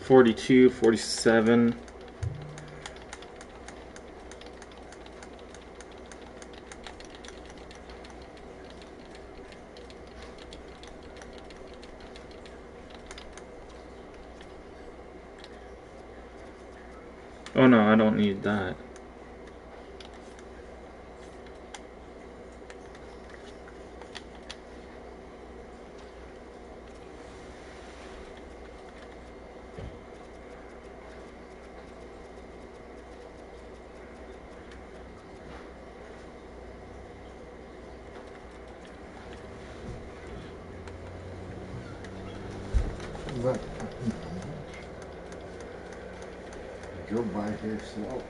42, 47. Oh no, I don't need that. But go by here slow.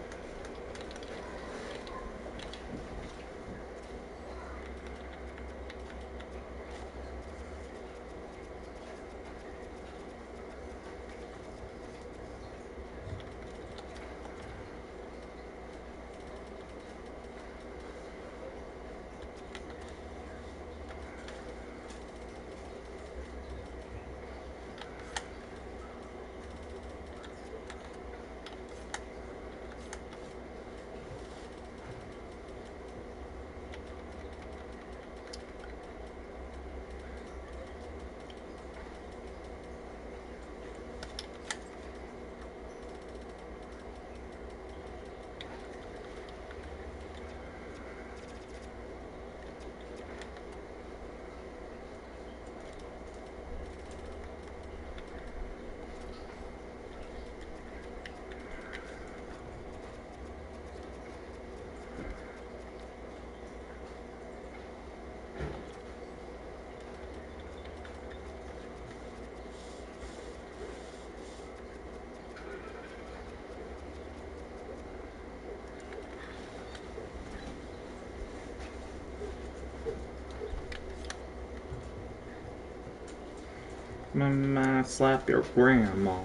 Mama, slap your grandma.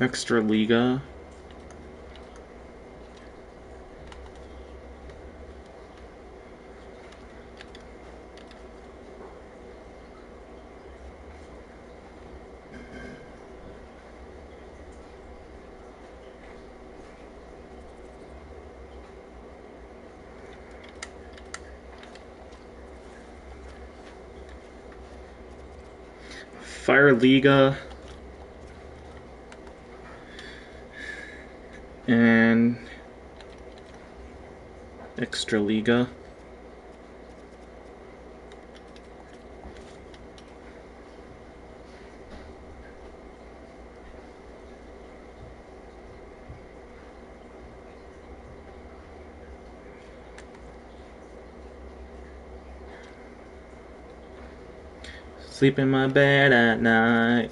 Extra Liga. Fire Liga. And Extra Liga. Sleep in my bed at night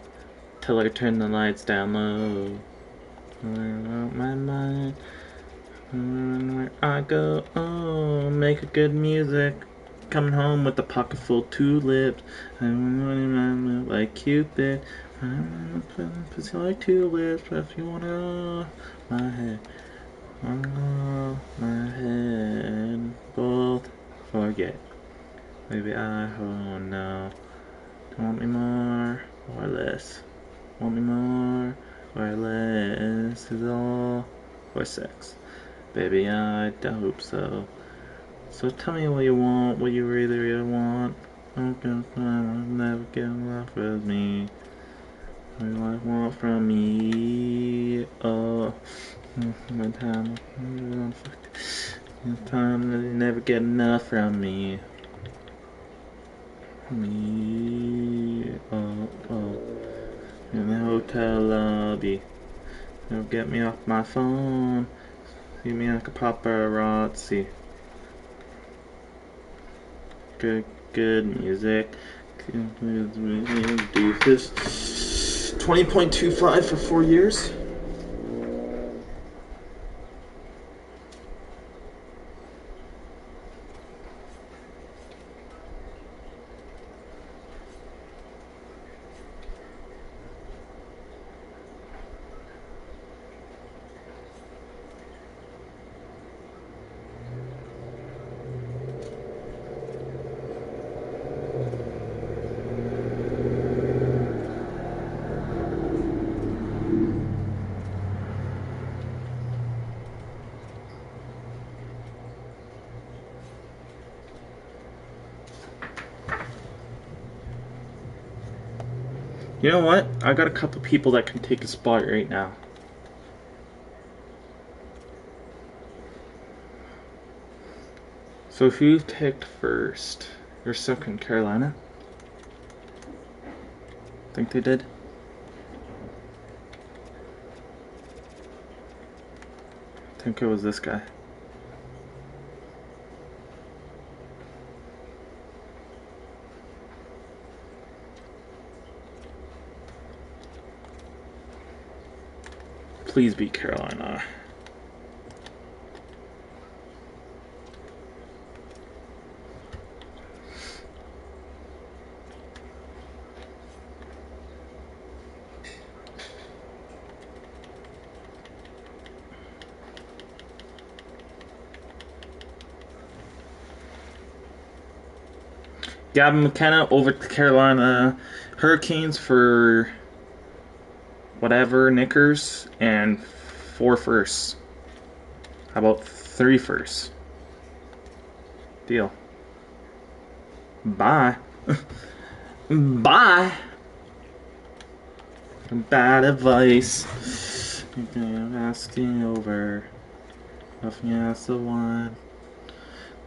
till I turn the lights down low. Out my mind. Where I go, oh, make good music coming home with a pocket full of tulips. I'm like Cupid. I'm pussy like tulips. If you wanna my head, my head, both forget. Maybe I don't know. Want me more or less? Want me more or less? Is all for sex. Baby, I hope so. So tell me what you want, what you really want. Don't never get enough with me. What do I want from me? Oh, my time. Time that you never get enough from me. Me. Oh. In the hotel lobby. They'll get me off my phone. See me like a paparazzi. Good music. Do this. 20.25 for 4 years. You know what? I got a couple people that can take a spot right now. So who picked first? Or second, Carolina? Think they did? I think it was this guy. Please be Carolina. Gavin McKenna over to Carolina Hurricanes for whatever, Knickers, and 4 firsts. How about 3 firsts? Deal. Bye. Bye. Bad advice. I'm asking over. Nothing else the one.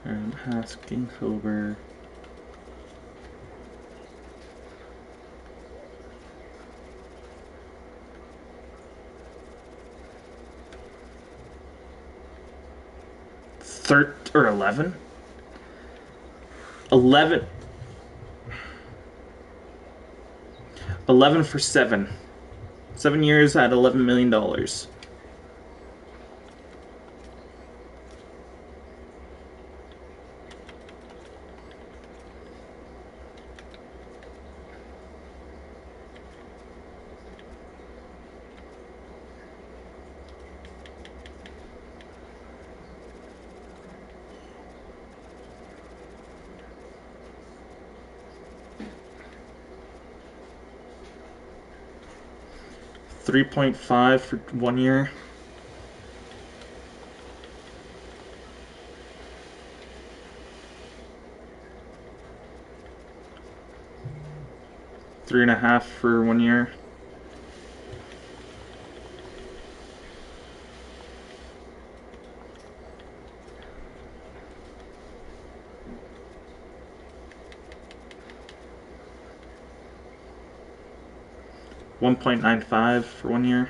I'm asking over. Or 11? 11 for 7. 7 years at $11 million. $3.5 for 1 year. $3.5 for 1 year. $1.95 for 1 year.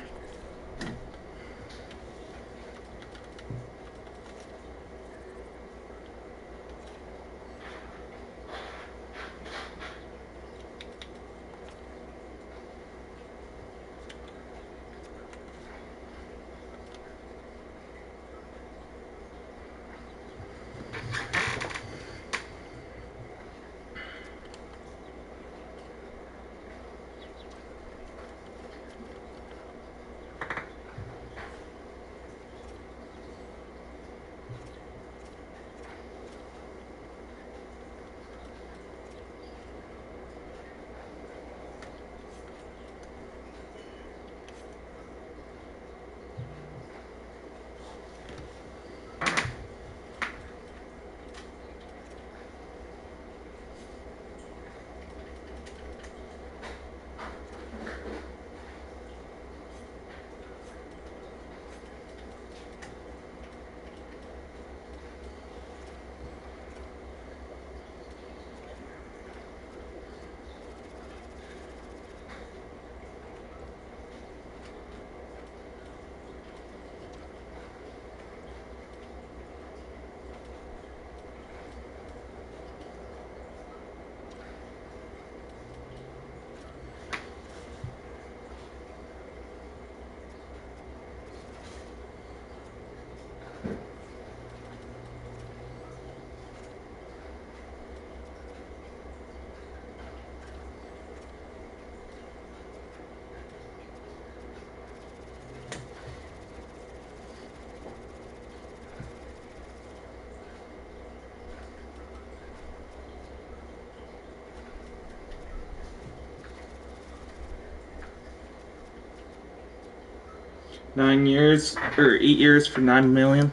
9 years or 8 years for 9 million.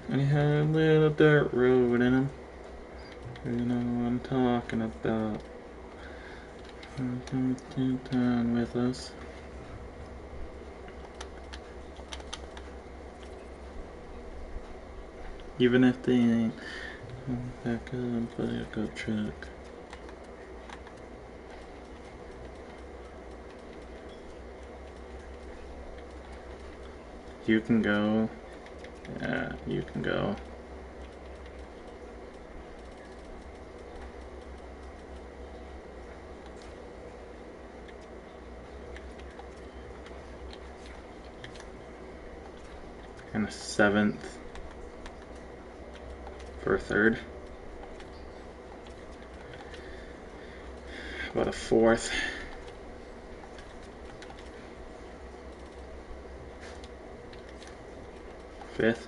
And he had a little dirt road in him. You know what I'm talking about. Come to town with us. Even if they ain't. Back up truck. You can go. Yeah, you can go. And a 7th for a 3rd. About a 4th. Fifth.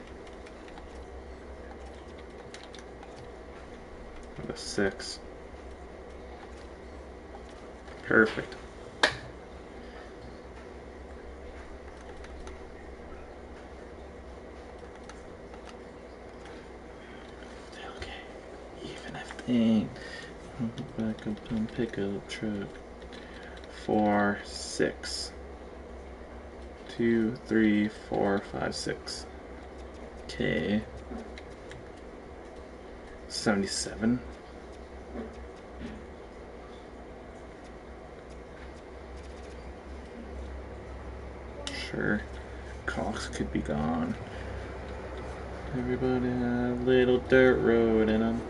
And a 6. Perfect. Okay. Even if they ain't. Back up and pick up truck. 4, 6. 2, 3, 4, 5, 6. Okay. 77. Sure. Cox could be gone. Everybody had a little dirt road in them.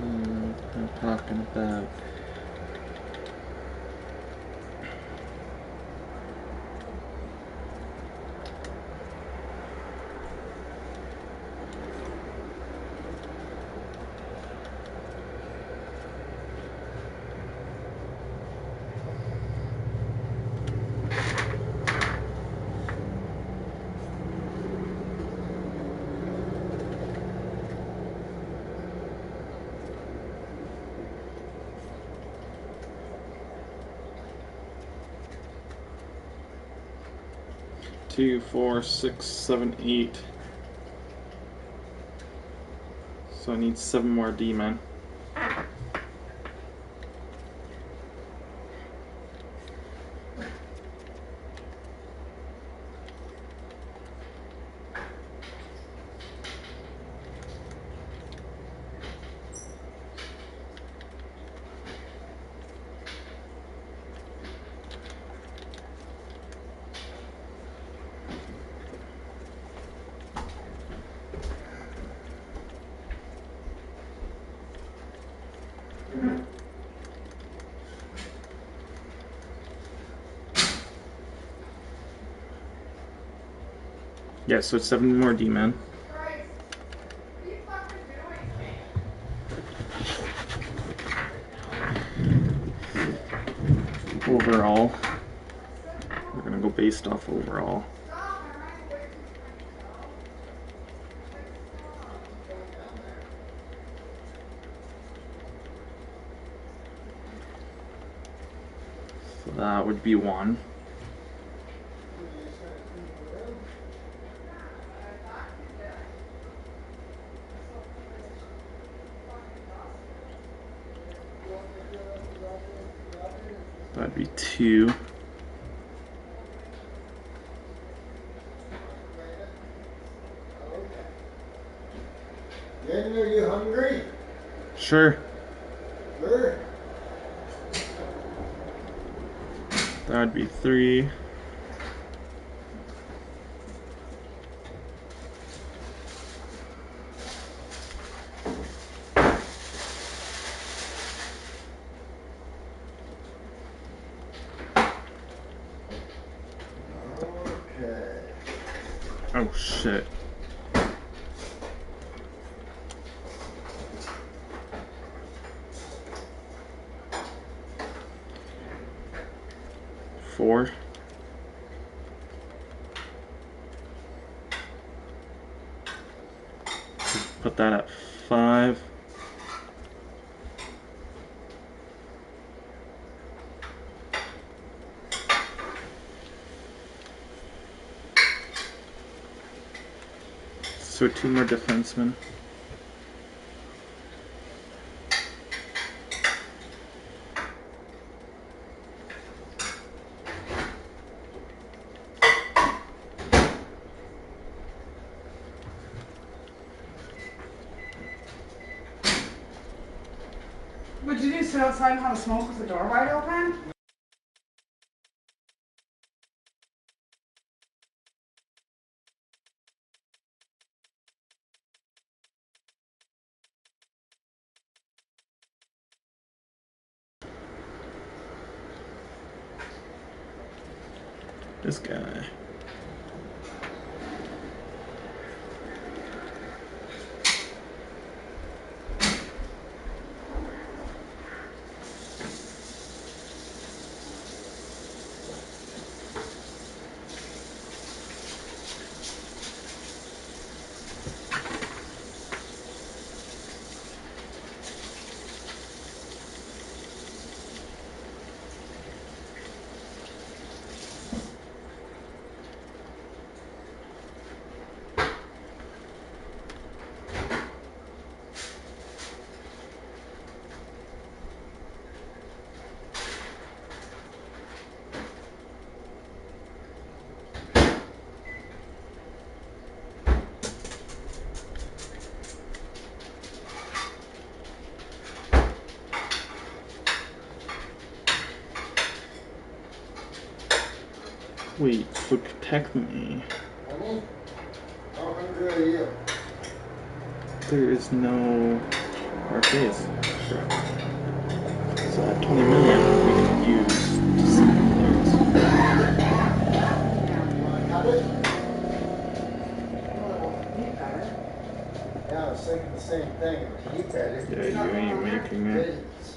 I'm talking about. Two, 4, 6, 7, 8. So I need 7 more D-men. Yeah, so it's 7 more D-men. Christ, what are you fucking doing? Overall. We're gonna go based off overall. Stop, I ran away from So that would be 1. That'd be 2. Jen, are you hungry? Sure. Sure. That'd be 3. Okay. Oh shit. 4. Put that at 5. So 2 more defensemen. What'd you do? Sit outside and have a smoke with the door wide open? This guy. Wait, so protect me. Honey, how hungry are you? There is no RPAs. Correct. So that 20 million we can use to sign players. You wanna cut it? Oh, you got it. Yeah, I was thinking the same thing. It would heat better. Yeah, you ain't making it. It's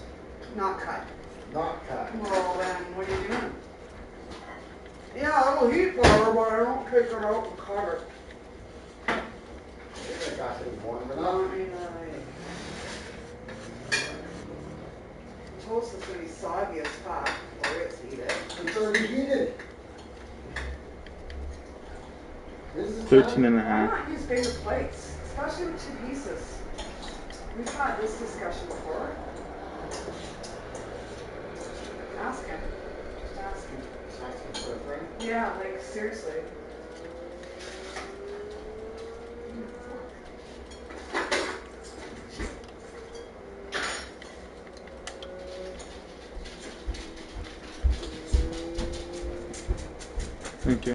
Not cut. not cut. Well, then what are you doing? Yeah, it'll heat better, but I don't take it out and cut it. I got it warm I enough. mean, toast is gonna be soggy as fuck before it's heated. It's already heated. This is 13 done. and a Why half. not use bigger plates, especially with 2 pieces? We've had this discussion before. Ask him. Just ask him. Asking for a thing. Yeah, like seriously. Thank you.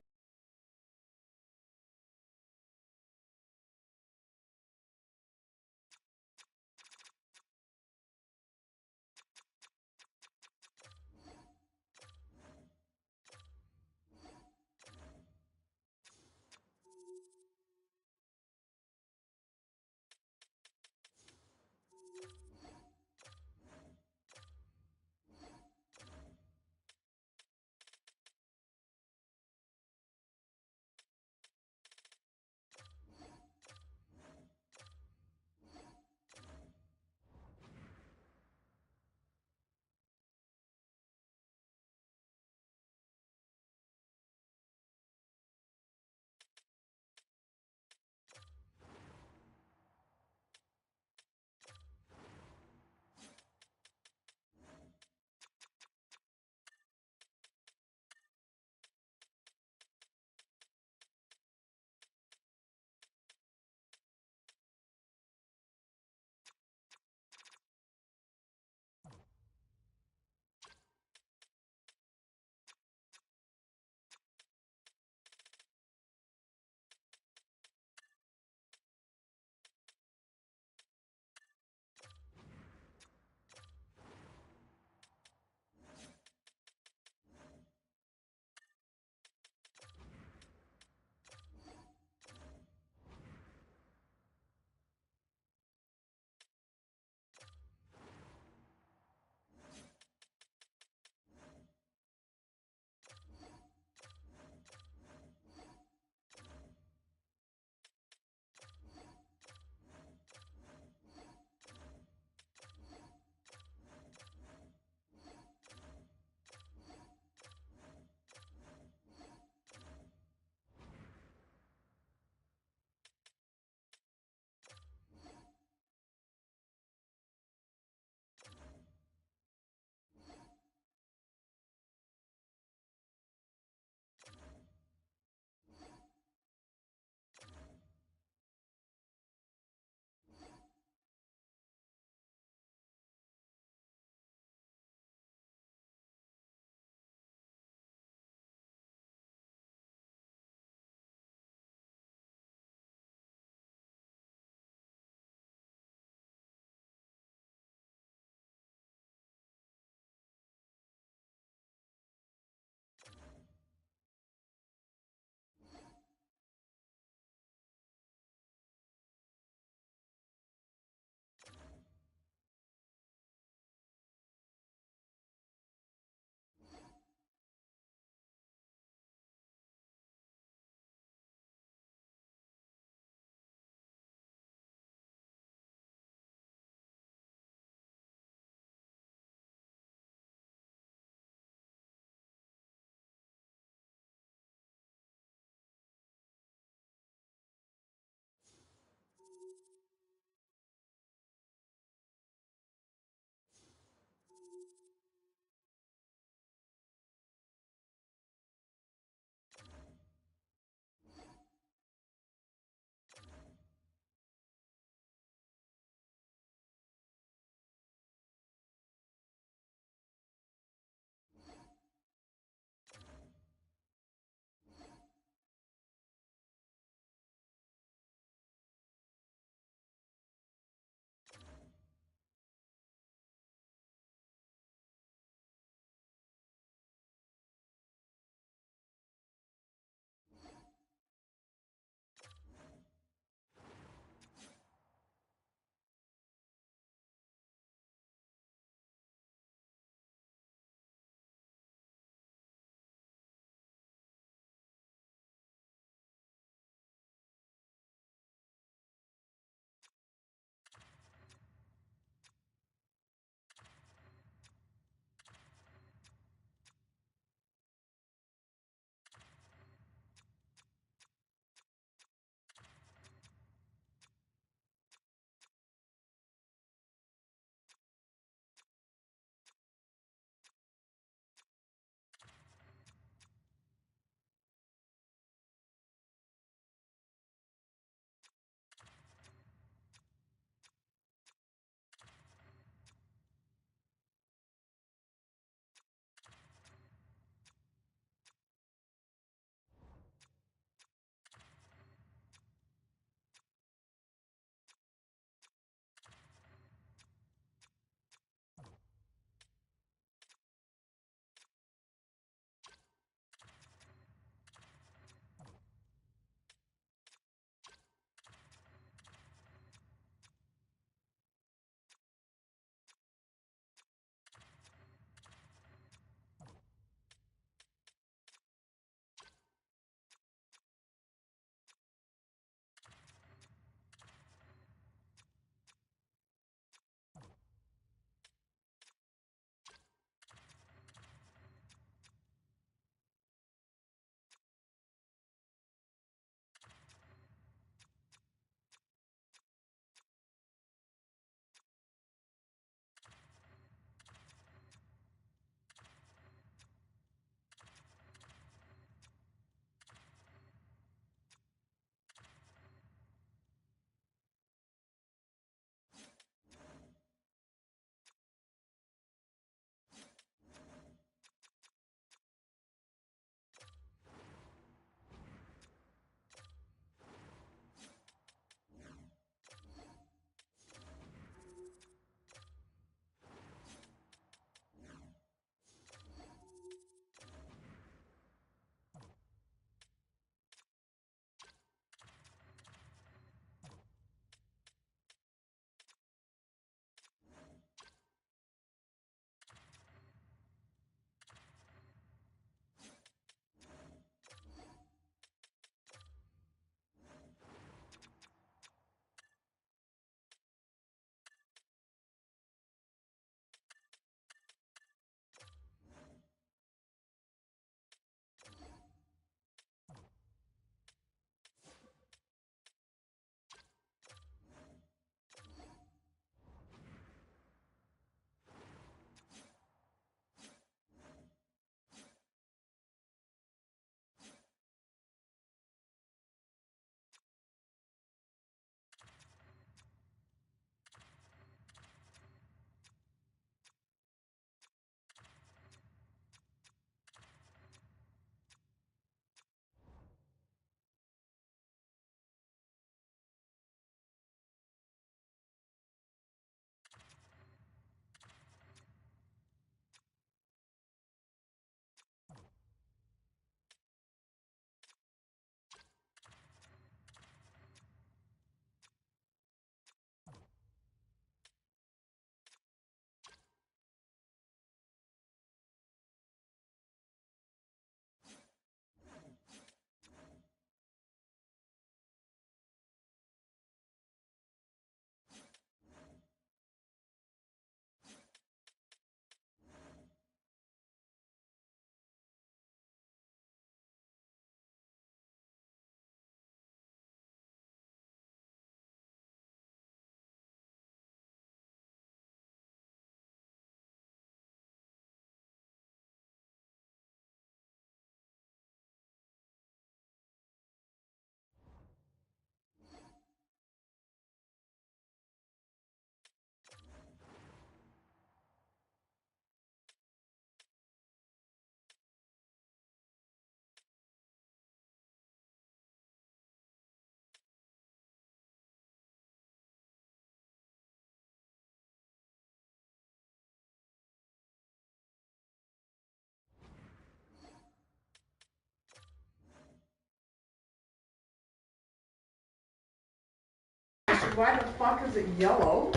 Why the fuck is it yellow?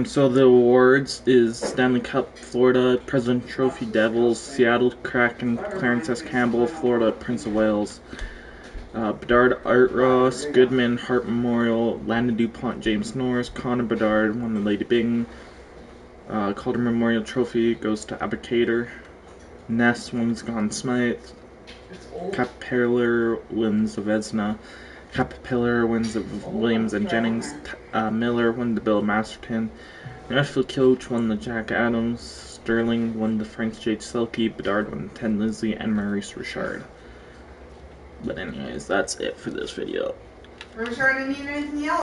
So the awards is Stanley Cup, Florida, President Trophy, Devils, Seattle Kraken, Clarence S. Campbell, Florida, Prince of Wales, Bedard, Art Ross, Goodman, Hart Memorial, Landon DuPont, James Norris, Connor Bedard won the Lady Byng, Calder Memorial Trophy goes to Abicator, Ness wins Conn Smythe, It's old. Capeller wins the Vezina, Capeller wins the Williams and Jennings, Miller won the Bill Masterton, Nashville Coach won the Jack Adams, Sterling won the Frank J. Selke, Bedard won the Ted Lindsay, and Maurice Richard. But anyways, that's it for this video. I'm sure I didn't need anything yellow.